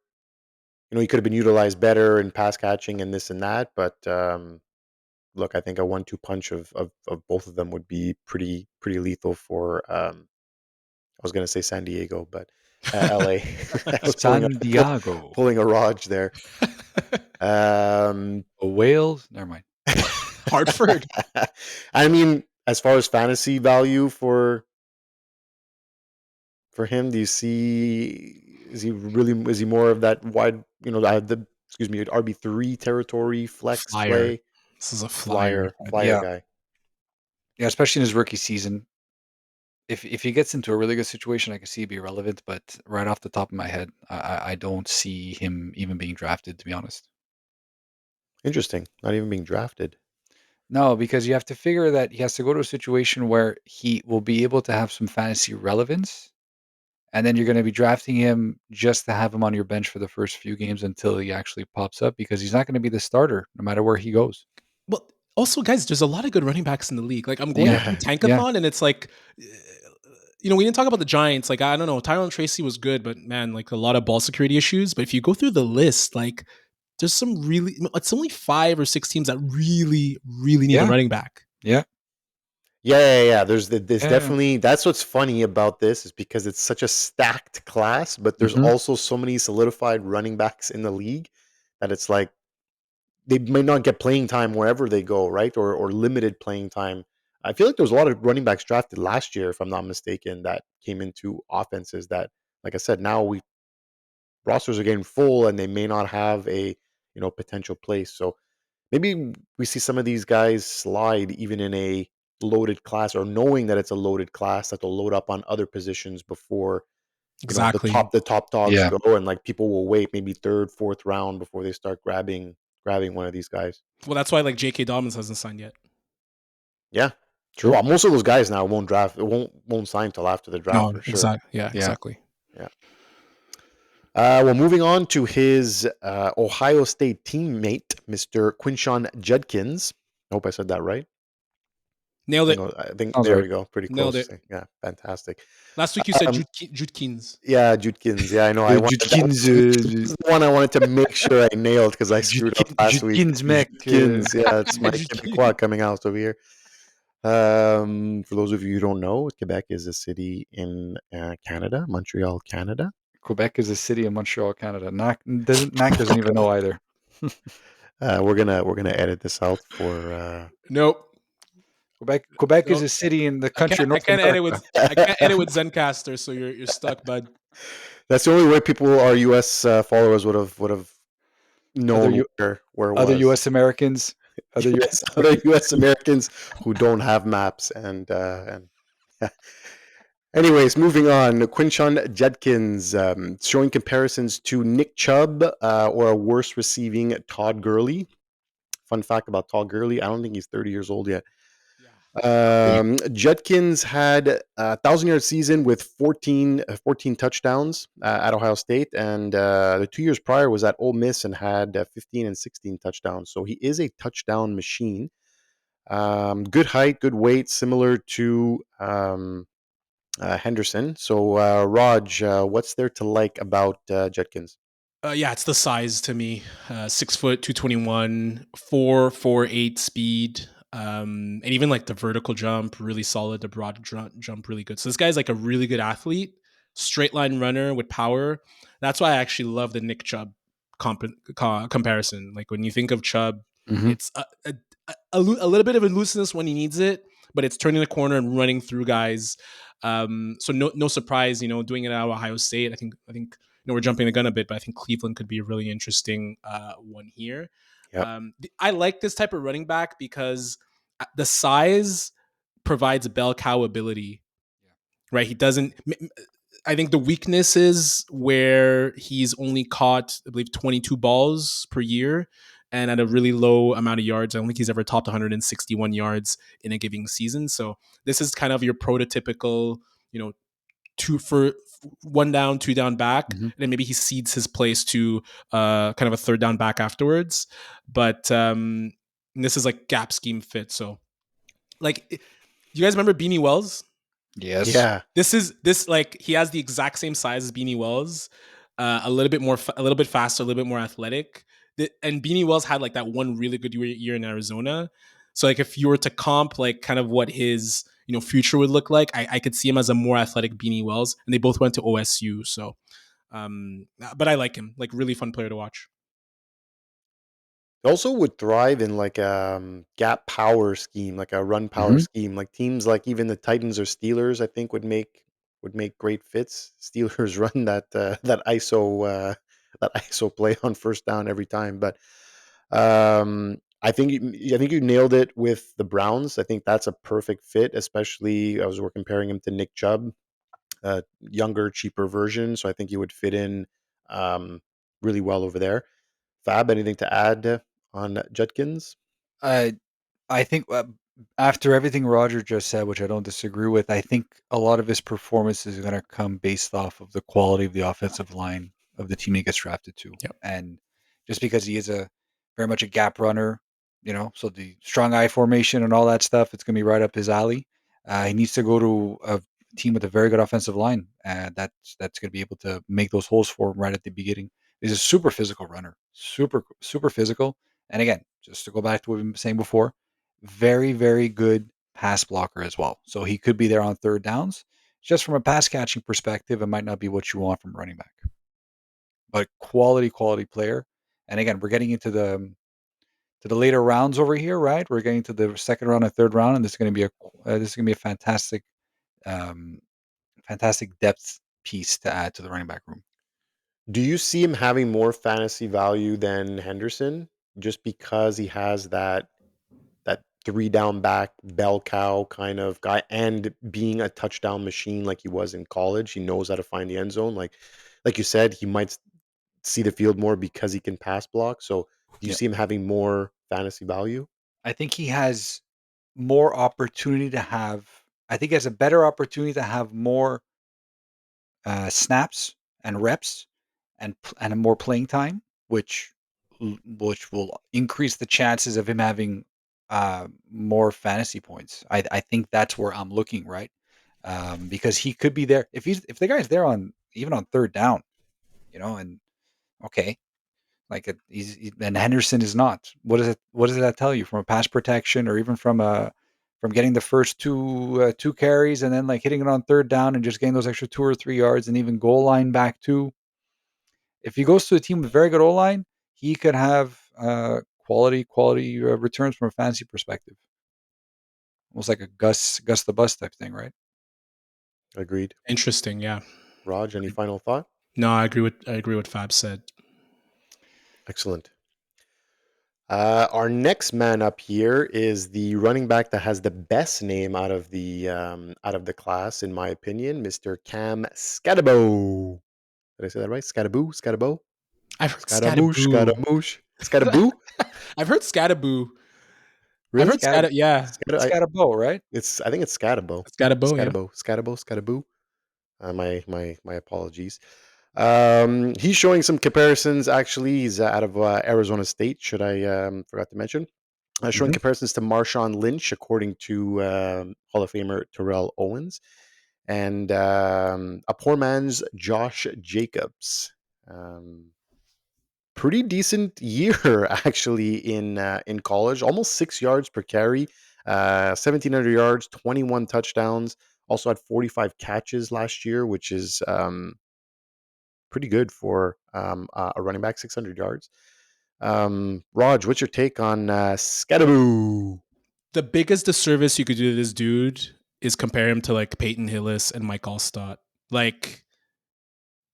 He could have been utilized better in pass catching and this and that, but look, I think a 1-2 punch of both of them would be pretty lethal for. I was going to say San Diego, but L.A. I was San Diego. pulling a Raj there. Um, Wales? Never mind. Hartford. I mean, as far as fantasy value for him, do you see? Is he more of that wide? The excuse me, RB3 territory flex Flyer. play This is a flyer. flyer Yeah, guy. yeah, especially in his rookie season. If he gets into a really good situation, I can see it be relevant. But right off the top of my head, I don't see him even being drafted. To be honest, Interesting. Not even being drafted. no, because you have to figure that he has to go to a situation where he will be able to have some fantasy relevance, and then you're going to be drafting him just to have him on your bench for the first few games until he actually pops up because he's not going to be the starter no matter where he goes. Well, also, guys, there's a lot of good running backs in the league. Like, I'm going Yeah, through Yeah. yeah, Tankathon, and it's like, we didn't talk about the Giants. Like, I don't know, Tyrone Tracy was good, but man, like a lot of ball security issues. But if you go through the list, like, there's some really, it's only 5 or 6 teams that really, really need a yeah, running back. yeah, Yeah. There's yeah. definitely that's what's funny about this is because it's such a stacked class, but there's Hmm. also so many solidified running backs in the league that it's like they may not get playing time wherever they go, right? Or limited playing time. I feel like there was a lot of running backs drafted last year, if I'm not mistaken, that came into offenses that, like I said, now we rosters are getting full and they may not have a potential place. So maybe we see some of these guys slide even in a loaded class, or knowing that it's a loaded class that they'll load up on other positions before the Exactly. top dogs Yeah. go, and like people will wait maybe third, fourth round before they start grabbing one of these guys. Well, that's why like J.K. Dobbins hasn't signed yet. Yeah. True. Well, most of those guys now won't sign till after the draft No, for sure. exactly. Yeah, Yeah. exactly. Yeah. Well, moving on to his Ohio State teammate, Mr. Quinshon Judkins. I hope I said that right. Nailed it. I think Sounds there right. we go. Pretty Nailed close. it. Yeah, fantastic. Last week you said Um, Judkins. yeah, Judkins. Yeah, I know. I wanted that Judkins, was the one I wanted to make sure I nailed because I screwed up last week. Judkins, mec. Judkins. Yeah, it's my Judkins. Quebecois coming out over here. For those of you who don't know, Quebec is a city in Canada, Montreal, Canada. Quebec is a city in Montreal, Canada. Knack doesn't even know either. We're gonna edit this out for. Nope. Quebec is Nope. a city in the I country can't. of I North can't edit America. with. I can't edit with Zencaster. So you're stuck, bud. That's the only way people, our U.S. Followers, would have Other known U, where it other was. U.S. Americans, other U.S. Yes, other U.S. Americans who don't have maps and. Anyways, moving on. Quinshon Judkins showing comparisons to Nick Chubb or a worse receiving Todd Gurley. Fun fact about Todd Gurley: I don't think he's 30 years old yet. Yeah. Judkins had a 1,000-yard season with 14 touchdowns at Ohio State, and the 2 years prior was at Ole Miss and had 15 and 16 touchdowns. So he is a touchdown machine. Good height, good weight, similar to Henderson. So, Raj, what's there to like about Judkins? Yeah, it's the size to me. 6 foot, 221, 4.48 speed. And even like the vertical jump, really solid. The broad jump, really good. So this guy's like a really good athlete, straight line runner with power. That's why I actually love the Nick Chubb comparison. Like when you think of Chubb, Mm-hmm. it's a little bit of a looseness when he needs it, but it's turning the corner and running through guys. So no surprise, doing it out of Ohio State. I think we're jumping the gun a bit, but I think Cleveland could be a really interesting one here. Yep. I like this type of running back because the size provides bell cow ability, right? He doesn't. I think the weakness is where he's only caught, I believe, 22 balls per year and at a really low amount of yards. I don't think he's ever topped 161 yards in a given season. So this is kind of your prototypical, two for one down, two down back, Mm-hmm. and then maybe he cedes his place to kind of a third down back afterwards. But this is like gap scheme fit. So, like, you guys remember Beanie Wells? Yes. Yeah. This like he has the exact same size as Beanie Wells, a little bit faster, a little bit more athletic. And Beanie Wells had like that one really good year in Arizona. So like if you were to comp like kind of what his future would look like, I could see him as a more athletic Beanie Wells, and they both went to OSU. So, but I like him, like really fun player to watch. Also would thrive in like a gap power scheme, like a run power Mm-hmm. scheme. Like teams like even the Titans or Steelers, I think would make great fits. Steelers run that ISO play on first down every time. But I think you nailed it with the Browns. I think that's a perfect fit, especially we're comparing him to Nick Chubb, younger, cheaper version. So I think he would fit in um, really well over there. Fab, anything to add on Judkins? I I think after everything Roger just said, which I don't disagree with, I think a lot of his performance is going to come based off of the quality of the offensive line of the team he gets drafted to, Yep. and just because he is a very much a gap runner, so the strong eye formation and all that stuff, it's going to be right up his alley. He needs to go to a team with a very good offensive line, and that's going to be able to make those holes for him right at the beginning. He's a super physical runner, super physical, and again, just to go back to what we've been saying before, very, very good pass blocker as well. So he could be there on third downs. Just from a pass catching perspective, it might not be what you want from running back, but quality player. And again, we're getting into the later rounds over here, right? We're getting to the second round and third round, and this is going to be a um, fantastic depth piece to add to the running back room. Do you see him having more fantasy value than Henderson just because he has that three down back bell cow kind of guy and being a touchdown machine like he was in college? He knows how to find the end zone. Like you said, he might see the field more because he can pass block. So do you Yeah, see him having more fantasy value? I think he has more opportunity to have. I think he has a better opportunity to have more snaps and reps and more playing time, which will increase the chances of him having more fantasy points. I think that's where I'm looking, right, because he could be there if the guy's there on even on third down, and okay, like and Henderson is not. What does that tell you from a pass protection or even from getting the first two carries and then like hitting it on third down and just getting those extra 2 or 3 yards and even goal line back too? If he goes to a team with very good O line, he could have quality returns from a fantasy perspective, almost like a Gus the Bus type thing, right? Agreed. Interesting. Yeah. Raj, any final thought? No, I agree with Fab said. Excellent. Our next man up here is the running back that has the best name out of the class, in my opinion, Mr. Cam Skattebo. Did I say that right? Skattebo, I've heard Scaramouche, Skattebo. Scaramouche, Skattebo. I've heard Skattebo. I've Really? heard Scat, Skattebo. Yeah, Skattebo, right? I think it's Skattebo. Skattebo. Yeah. Skattebo. My apologies. He's showing some comparisons. Actually, he's out of Arizona State. Should I forgot to mention? Showing Mhm. comparisons to Marshawn Lynch, according to Hall of Famer Terrell Owens, and a poor man's Josh Jacobs. Pretty decent year actually in college. Almost 6 yards per carry, 1,700 yards, 21 touchdowns. Also had 45 catches last year, which is pretty good for a running back. 600 yards. Raj, what's your take on Skattebo? The biggest disservice you could do to this dude is compare him to like Peyton Hillis and Mike Allstott. Like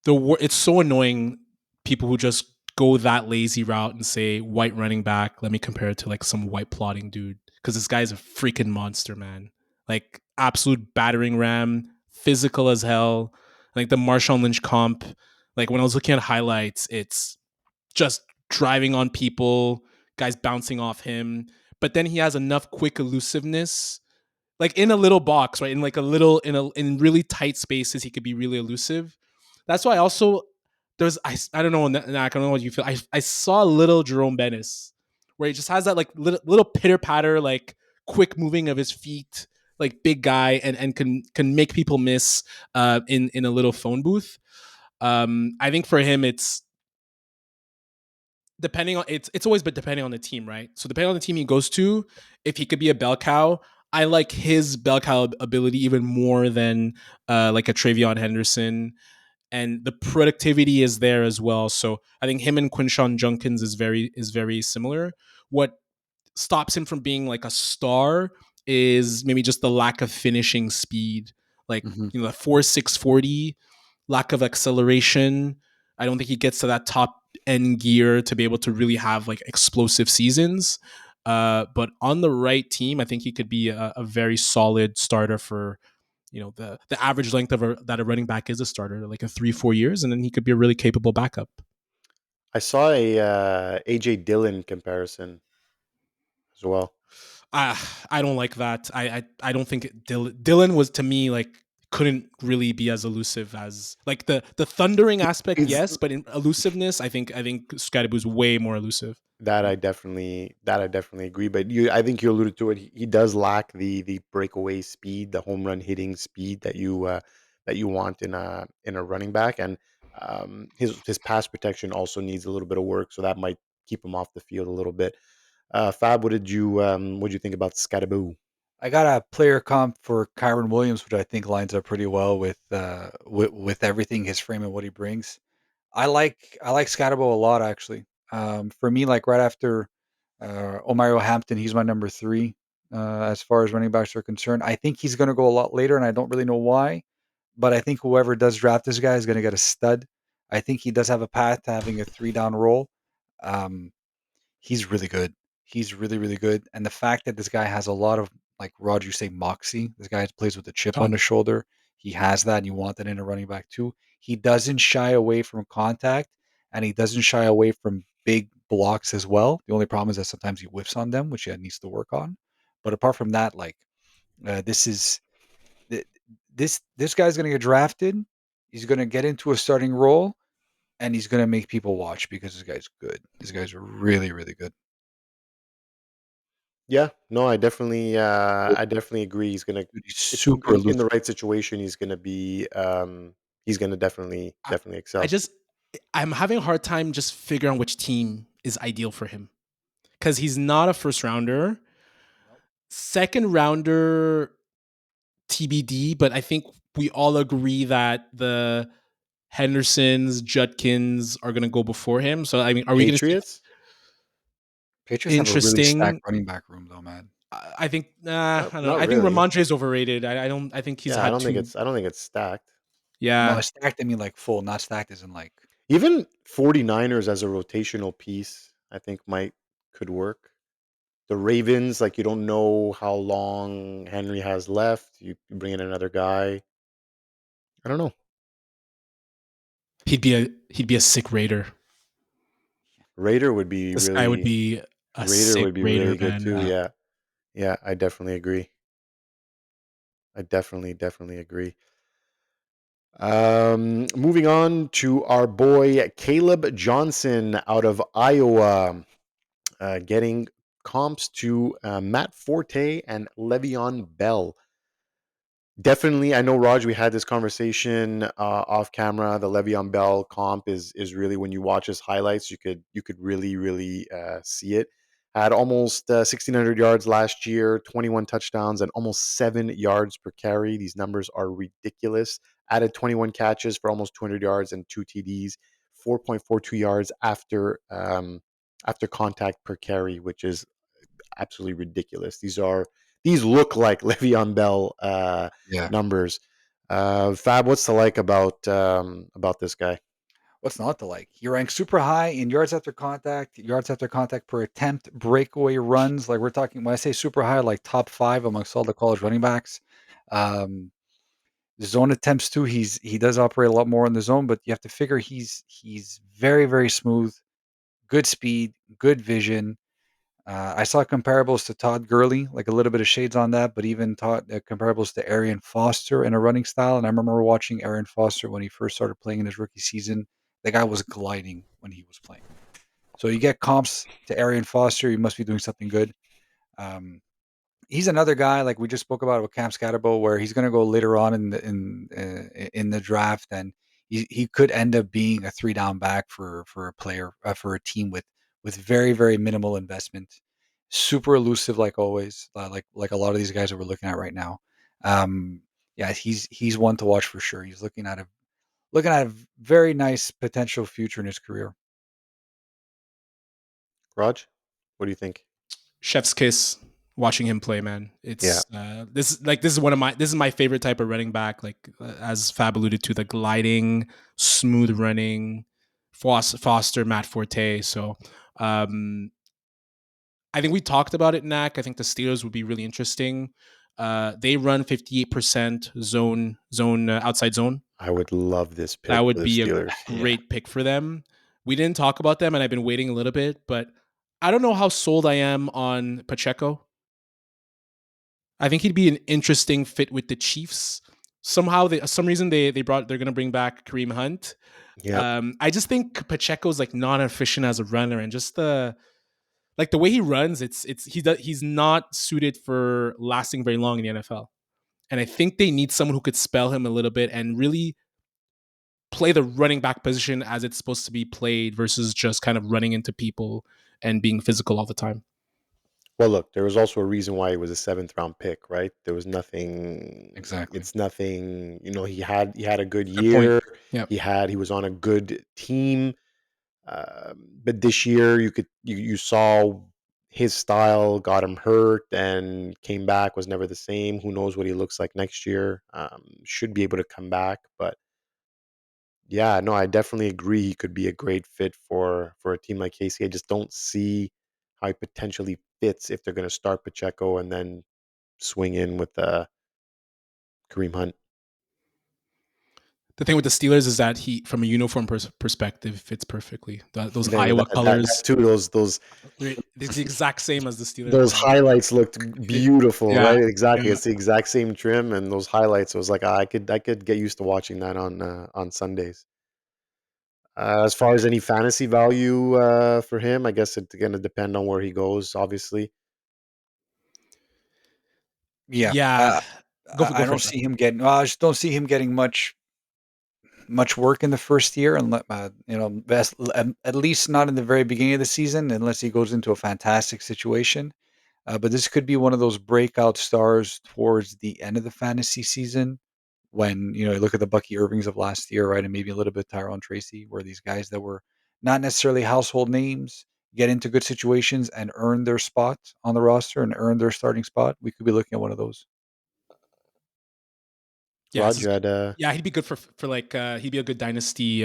it's so annoying people who just go that lazy route and say white running back. Let me compare it to like some white plotting dude because this guy's a freaking monster, man. Like absolute battering ram, physical as hell. Like the Marshawn Lynch comp. Like when I was looking at highlights, it's just driving on people, guys bouncing off him. But then he has enough quick elusiveness, like in a little box, right? In like a little in really tight spaces, he could be really elusive. That's why also I don't know, Nak, I don't know what you feel. I saw a little Jerome Bennis where he just has that like little pitter patter, like quick moving of his feet, like big guy, and can make people miss in a little phone booth. I think for him it's depending on it's always but depending on the team, right? So depending on the team he goes to, if he could be a bell cow, I like his bell cow ability even more than like a TreVeyon Henderson, and the productivity is there as well. So I think him and Quinshon Judkins is very similar. What stops him from being like a star is maybe just the lack of finishing speed, like Mhm. the 4.640, lack of acceleration. I don't think he gets to that top end gear to be able to really have like explosive seasons. But on the right team, I think he could be a very solid starter for the average length of that a running back is a starter, like a 3-4 years, and then he could be a really capable backup. I saw a AJ Dillon comparison as well. I don't like that. I don't think Dylan was to me like couldn't really be as elusive as like the thundering aspect, He's yes, but in elusiveness, I think Skattebo's way more elusive. that I definitely agree. But I think you alluded to it. He does lack the breakaway speed, the home run hitting speed that you want in a running back, and his pass protection also needs a little bit of work, so that might keep him off the field a little bit. Fab, what did you think about Skattebo? I got a player comp for Kyron Williams, which I think lines up pretty well with everything, his frame and what he brings. I like Skattebo a lot actually. For me, like right after Omarion Hampton, he's my number three as far as running backs are concerned. I think he's going to go a lot later, and I don't really know why, but I think whoever does draft this guy is going to get a stud. I think he does have a path to having a 3 down role. Um, he's really good. He's really, really good. And the fact that this guy has a lot of, like Roger, you say moxie. This guy plays with a chip on Ton. the shoulder. He has that, and you want that in a running back too. He doesn't shy away from contact, and he doesn't shy away from big blocks as well. The only problem is that sometimes he whiffs on them, which he needs to work on. But apart from that, like this is th- this guy's going to get drafted. He's going to get into a starting role, and he's going to make people watch because this guy's good. This guy's really, really good. Yeah, no, I definitely agree. He's gonna Dude, he's if super in the elusive. right situation, he's gonna I, definitely I excel. just I'm having a hard time just figuring out which team is ideal for him because he's not a first rounder, second rounder TBD. But I think we all agree that the Hendersons, Judkins are going to go before him. So I mean, are we going to see Patriots? Patriots have a really stacked interesting? running back room, though, man. I think I don't know. Not I think really. Ramondre is overrated. I don't. I think he's Yeah, had two. I don't think it's stacked. No, Yeah, stacked, I mean like full, not stacked as in like Even 49ers as a rotational piece, I think might could work. The Ravens, like you don't know how long Henry has left. You bring in another guy. I don't know. he'd be a sick Raider. Raider would be This guy would really be a Raider sick would be Raider, really good man. too. Yeah. Yeah, I definitely agree. I definitely agree. Moving on to our boy Caleb Johnson out of Iowa, getting comps to Matt Forte and Le'Veon Bell. Definitely, I know, Raj. We had this conversation off camera. The Le'Veon Bell comp is really, when you watch his highlights, you could really see it. Had almost 1,600 yards last year, 21 touchdowns, and almost 7 yards per carry. These numbers are ridiculous. Added 21 catches for almost 200 yards and 2 TDs, 4.42 yards after contact per carry, which is absolutely ridiculous. These look like Le'Veon Bell Yeah. numbers. Fab, what's the like about this guy? What's not to like? He ranks super high in yards after contact per attempt, breakaway runs. Like we're talking, when I say super high, like top 5 amongst all the college running backs. Um, Zone attempts too. He does operate a lot more in the zone, but you have to figure he's very smooth, good speed, good vision. I saw comparables to Todd Gurley, like a little bit of shades on that, but even comparables to Arian Foster in a running style. And I remember watching Arian Foster when he first started playing in his rookie season. The guy was gliding when he was playing. So you get comps to Arian Foster, you must be doing something good. Um, he's another guy like we just spoke about with Cam Skattebo, where he's going to go later on in the draft, and he could end up being a 3 down back for a player for a team with very minimal investment. Super elusive, like always, like a lot of these guys that we're looking at right now. Um, yeah, he's one to watch for sure. He's looking at a very nice potential future in his career. Raj, what do you think? Chef's kiss watching him play, man. Yeah, It's this is my favorite type of running back. Like as Fab alluded to, the gliding, smooth running, Foster, Matt Forte. So I think we talked about it, Knack. I think the Steelers would be really interesting. They run 58% zone outside zone. I would love this That pick for would the be a Steelers. Yeah, great pick for them. We didn't talk about them, and I've been waiting a little bit, but I don't know how sold I am on Pacheco. I think he'd be an interesting fit with the Chiefs. Somehow, some reason they're going to bring back Kareem Hunt. Yep. I just think Pacheco's like not efficient as a runner, and just the way he runs, he's not suited for lasting very long in the NFL. And I think they need someone who could spell him a little bit and really play the running back position as it's supposed to be played versus just kind of running into people and being physical all the time. Well, look, there was also a reason why he was a 7th round pick, right? There was nothing. exactly. It's nothing. He had a good Good point. year. Yeah. He was on a good team. But this year, you saw his style got him hurt and came back, was never the same. Who knows what he looks like next year? Should be able to come back, but yeah, no, I definitely agree. He could be a great fit for a team like KC. I just don't see how he potentially fits if they're going to start Pacheco and then swing in with Kareem Hunt. The thing with the Steelers is that he, from a uniform perspective, fits perfectly. Those And then Iowa that colors, too, it's the exact same as the Steelers those one. highlights looked beautiful, Yeah, right? Exactly, yeah. it's the exact same trim, and those highlights. It was like I could get used to watching that on Sundays. As far as any fantasy value for him, I guess it's going to depend on where he goes. Obviously, Yeah, Yeah. Go I for don't it, man. see him getting. Well, I just don't see him getting much work in the first year, and at least not in the very beginning of the season, unless he goes into a fantastic situation. But this could be one of those breakout stars towards the end of the fantasy season, when you look at the Bucky Irvings of last year, right, and maybe a little bit Tyrone Tracy, where these guys that were not necessarily household names get into good situations and earn their spot on the roster and earn their starting spot. We could be looking at one of those. Yeah, Rod, you had yeah, he'd be good for like he'd be a good dynasty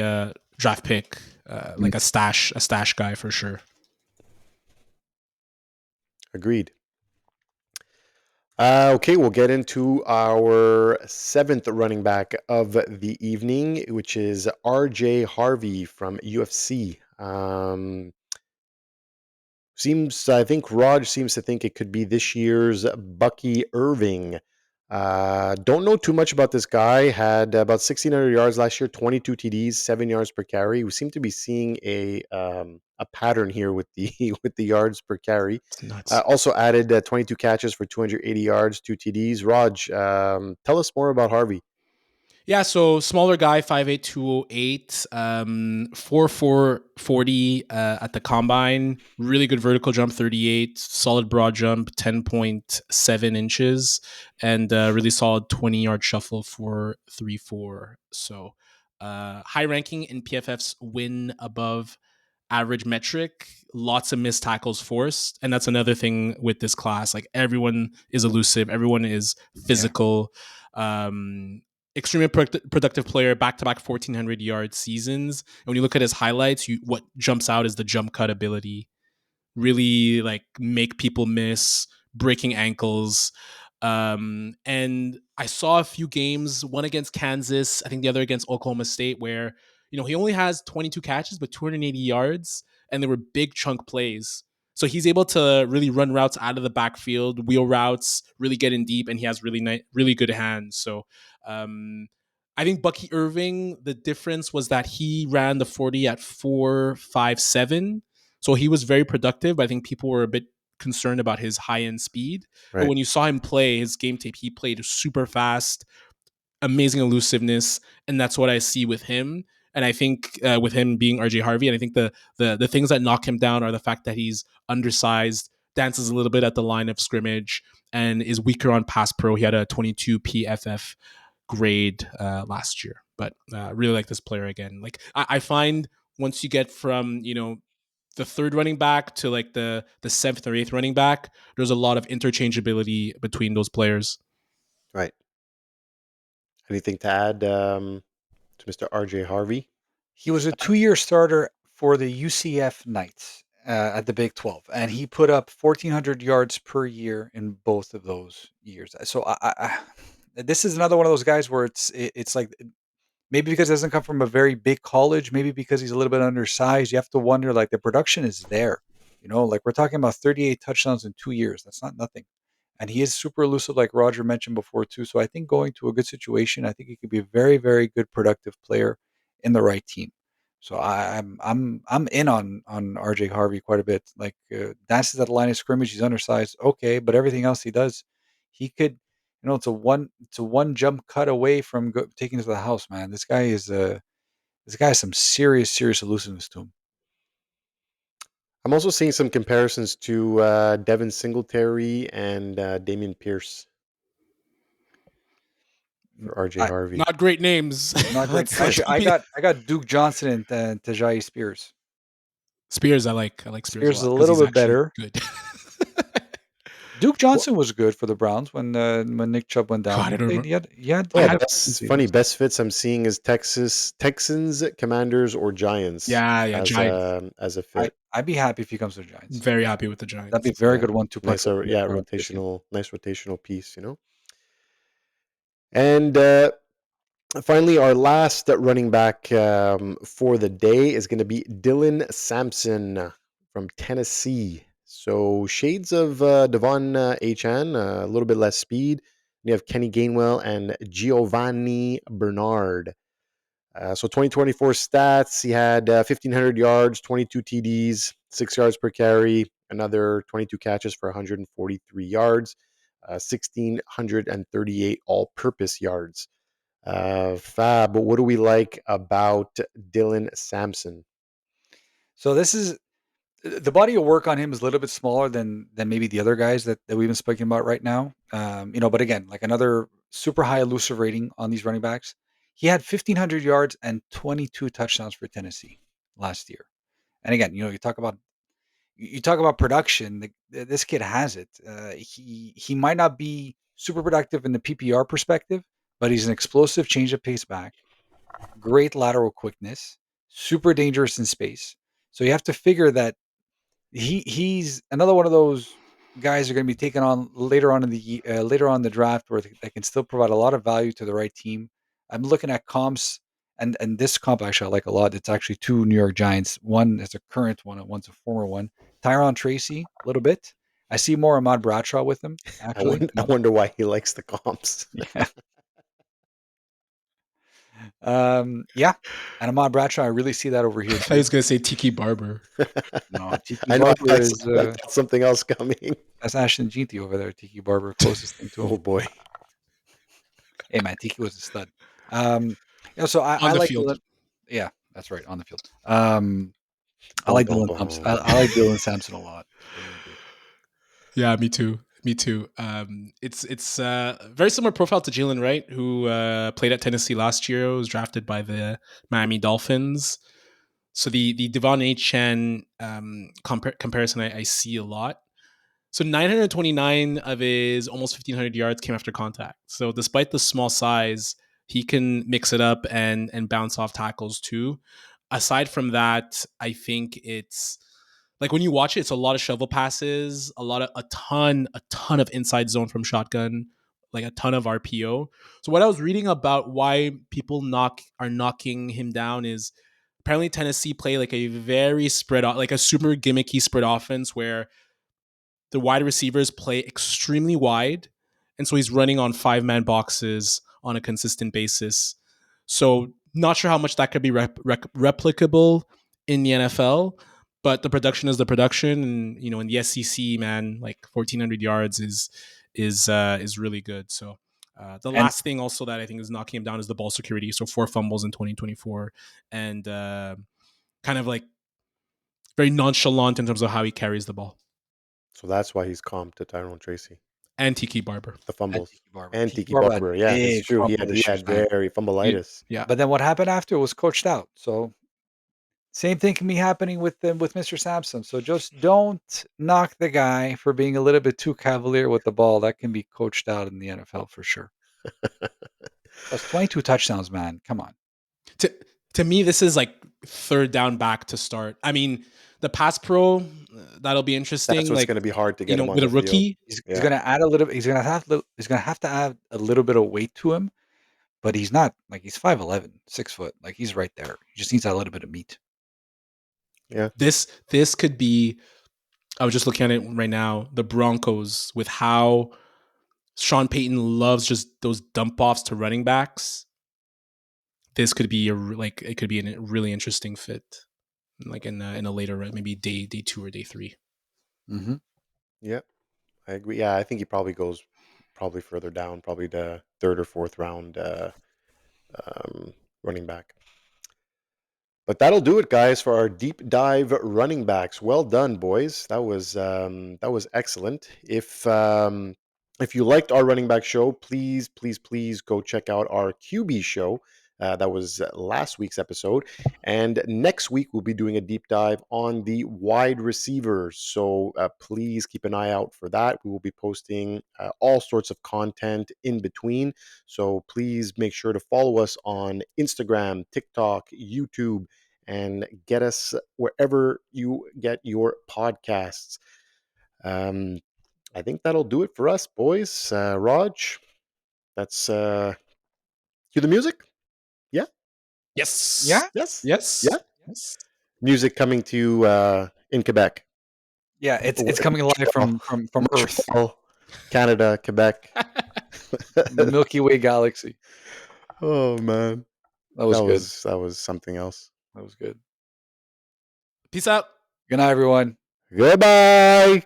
draft pick, Mm. like a stash guy for sure. agreed. Okay, we'll get into our 7th running back of the evening, which is RJ Harvey from UFC. I think Raj seems to think it could be this year's Bucky Irving. Don't know too much about this guy. Had about 1,600 yards last year, 22 TDs, 7 yards per carry. We seem to be seeing a pattern here with the with the yards per carry. It's nuts. Also added 22 catches for 280 yards, 2 TDs. Raj, tell us more about Harvey. Yeah, so smaller guy, 5'8", 208, 4'4", 40 at the combine. Really good vertical jump, 38. Solid broad jump, 10.7 inches. And really solid 20-yard shuffle for 3.4. So high ranking in PFF's win above average metric. Lots of missed tackles forced. And that's another thing with this class. Like, everyone is elusive. Everyone is physical. Extremely productive player, back-to-back 1,400 yard seasons. And when you look at his highlights, what jumps out is the jump cut ability. Really, like, make people miss, breaking ankles. And I saw a few games, one against Kansas, I think the other against Oklahoma State, where he only has 22 catches but 280 yards, and they were big chunk plays. So he's able to really run routes out of the backfield, wheel routes, really get in deep, and he has really good hands. So I think Bucky Irving, the difference was that he ran the 40 at 4.57. So he was very productive. I think people were a bit concerned about his high-end speed. Right. But when you saw him play, his game tape, he played super fast, amazing elusiveness, and that's what I see with him. And I think with him being RJ Harvey, and I think the things that knock him down are the fact that he's undersized, dances a little bit at the line of scrimmage, and is weaker on pass pro. He had a 22 PFF grade last year, but really like this player again. Like, I find once you get from the third running back to like the seventh or eighth running back, there's a lot of interchangeability between those players. Right. Anything to add to Mr. RJ Harvey? He was a 2-year starter for the UCF Knights at the Big 12, and he put up 1,400 yards per year in both of those years. So this is another one of those guys where it's like, maybe because it doesn't come from a very big college, maybe because he's a little bit undersized, you have to wonder, like, the production is there. Like, we're talking about 38 touchdowns in 2 years. That's not nothing. And he is super elusive, like Roger mentioned before too. So I think going to a good situation, I think he could be a very, very good productive player in the right team. So I'm in on RJ Harvey quite a bit. Like, dances at the line of scrimmage, he's undersized, okay, but everything else he does, he could, it's a one jump cut away from taking it to the house, man. This guy has some serious elusiveness to him. I'm also seeing some comparisons to Devin Singletary and Damian Pierce for RJ Harvey. Not great names. Not great. Actually, I got Duke Johnson and Tajai Spears. Spears, I like Spears. Spears is a little bit better. Good. Duke Johnson was good for the Browns when Nick Chubb went down. God, I don't remember. Best fits I'm seeing is Texans, Commanders, or Giants. Giants as a fit. I'd be happy if he comes to the Giants. Very happy with the Giants. That'd be a very good one to nice, play. nice rotational piece, And finally, our last running back for the day is going to be Dylan Sampson from Tennessee. So shades of Devon Achane, a little bit less speed. You have Kenny Gainwell and Giovanni Bernard. So 2024 stats, he had 1,500 yards, 22 TDs, 6 yards per carry, another 22 catches for 143 yards, 1,638 all-purpose yards. Fab, what do we like about Dylan Sampson? So this is the body of work on him is a little bit smaller than maybe the other guys that we've been speaking about right now. But again, like, another super high elusive rating on these running backs. He had 1,500 yards and 22 touchdowns for Tennessee last year. And again, you talk about production. This kid has it. He might not be super productive in the PPR perspective, but he's an explosive change of pace back, great lateral quickness, super dangerous in space. So you have to figure that he's another one of those guys are going to be taken on later on in the draft, where they can still provide a lot of value to the right team. I'm looking at comps, and this comp actually I like a lot. It's actually two New York Giants. One is a current one, and one's a former one. Tyron Tracy a little bit. I see more Ahmad Bradshaw with him, actually. I wonder why he likes the comps. Yeah. Yeah. And Ahmad Bradshaw, I really see that over here I thought he too. was gonna say Tiki Barber. No, Tiki I know. Barber is I thought something else coming. that's Ashton Jeanty over there. Tiki Barber, closest thing to him. Oh boy. Hey man, Tiki was a stud. So I On the like field. Dylan. Yeah, that's right, on the field. I Boom, like boom, Dylan boom. Thompson. I like Dylan Sampson a lot. I really do. Yeah, me too. Me too. It's very similar profile to Jalen Wright, who played at Tennessee last year. Was drafted by the Miami Dolphins. So the Devon Achane comparison I see a lot. So 929 of his almost 1,500 yards came after contact. So despite the small size, he can mix it up and bounce off tackles too. Aside from that, I think it's like when you watch it, it's a lot of shovel passes, a ton of inside zone from shotgun, like a ton of RPO. So what I was reading about why people are knocking him down is apparently Tennessee play like a very spread out, like a super gimmicky spread offense where the wide receivers play extremely wide, and so he's running on 5-man boxes on a consistent basis. So not sure how much that could be replicable in the NFL, but the production is the production, and in the SEC, man, like 1,400 yards is really good. So the And last thing also that I think is knocking him down is the ball security. So 4 fumbles in 2024, and kind of like very nonchalant in terms of how he carries the ball. So that's why he's comped to Tyrone Tracy. And Tiki Barber. The fumbles. Tiki Barber. And Tiki Tiki Barber had Barber. Yeah, it's big true. He fumble issues, had man. very fumbleitis. Yeah. But then what happened after was coached out. So same thing can be happening with Mr. Sampson. So just don't knock the guy for being a little bit too cavalier with the ball. That can be coached out in the NFL for sure. Plus 22 touchdowns, man. Come on. To me, this is like third down back to start. I mean, the pass pro, that'll be interesting. That's what's like going to be hard to get him on with the a rookie. He's Yeah. going to add a little. He's going to have to add a little bit of weight to him, but he's not like he's 5'11", 6 foot. Like he's right there. He just needs a little bit of meat. Yeah. This could be. I was just looking at it right now. The Broncos, with how Sean Payton loves just those dump offs to running backs. This could be it could be a really interesting fit, like in a later, maybe day 2 or day 3. Mm-hmm. Yeah, I agree. Yeah, I think he probably goes further down, probably the 3rd or 4th round running back. But that'll do it, guys, for our deep dive running backs. Well done, boys. That was excellent. If you liked our running back show, please go check out our QB show. That was last week's episode. And next week, we'll be doing a deep dive on the wide receivers. So please keep an eye out for that. We will be posting all sorts of content in between. So please make sure to follow us on Instagram, TikTok, YouTube, and get us wherever you get your podcasts. I think that'll do it for us, boys. Raj, that's cue the music. Yeah. Yes. Yeah. Yes. Yeah. Yes. Music coming to you in Quebec. Yeah, it's coming live from Earth, Montreal, Canada, Quebec, the Milky Way galaxy. Oh man, That was good. That was something else. That was good. Peace out. Good night, everyone. Goodbye.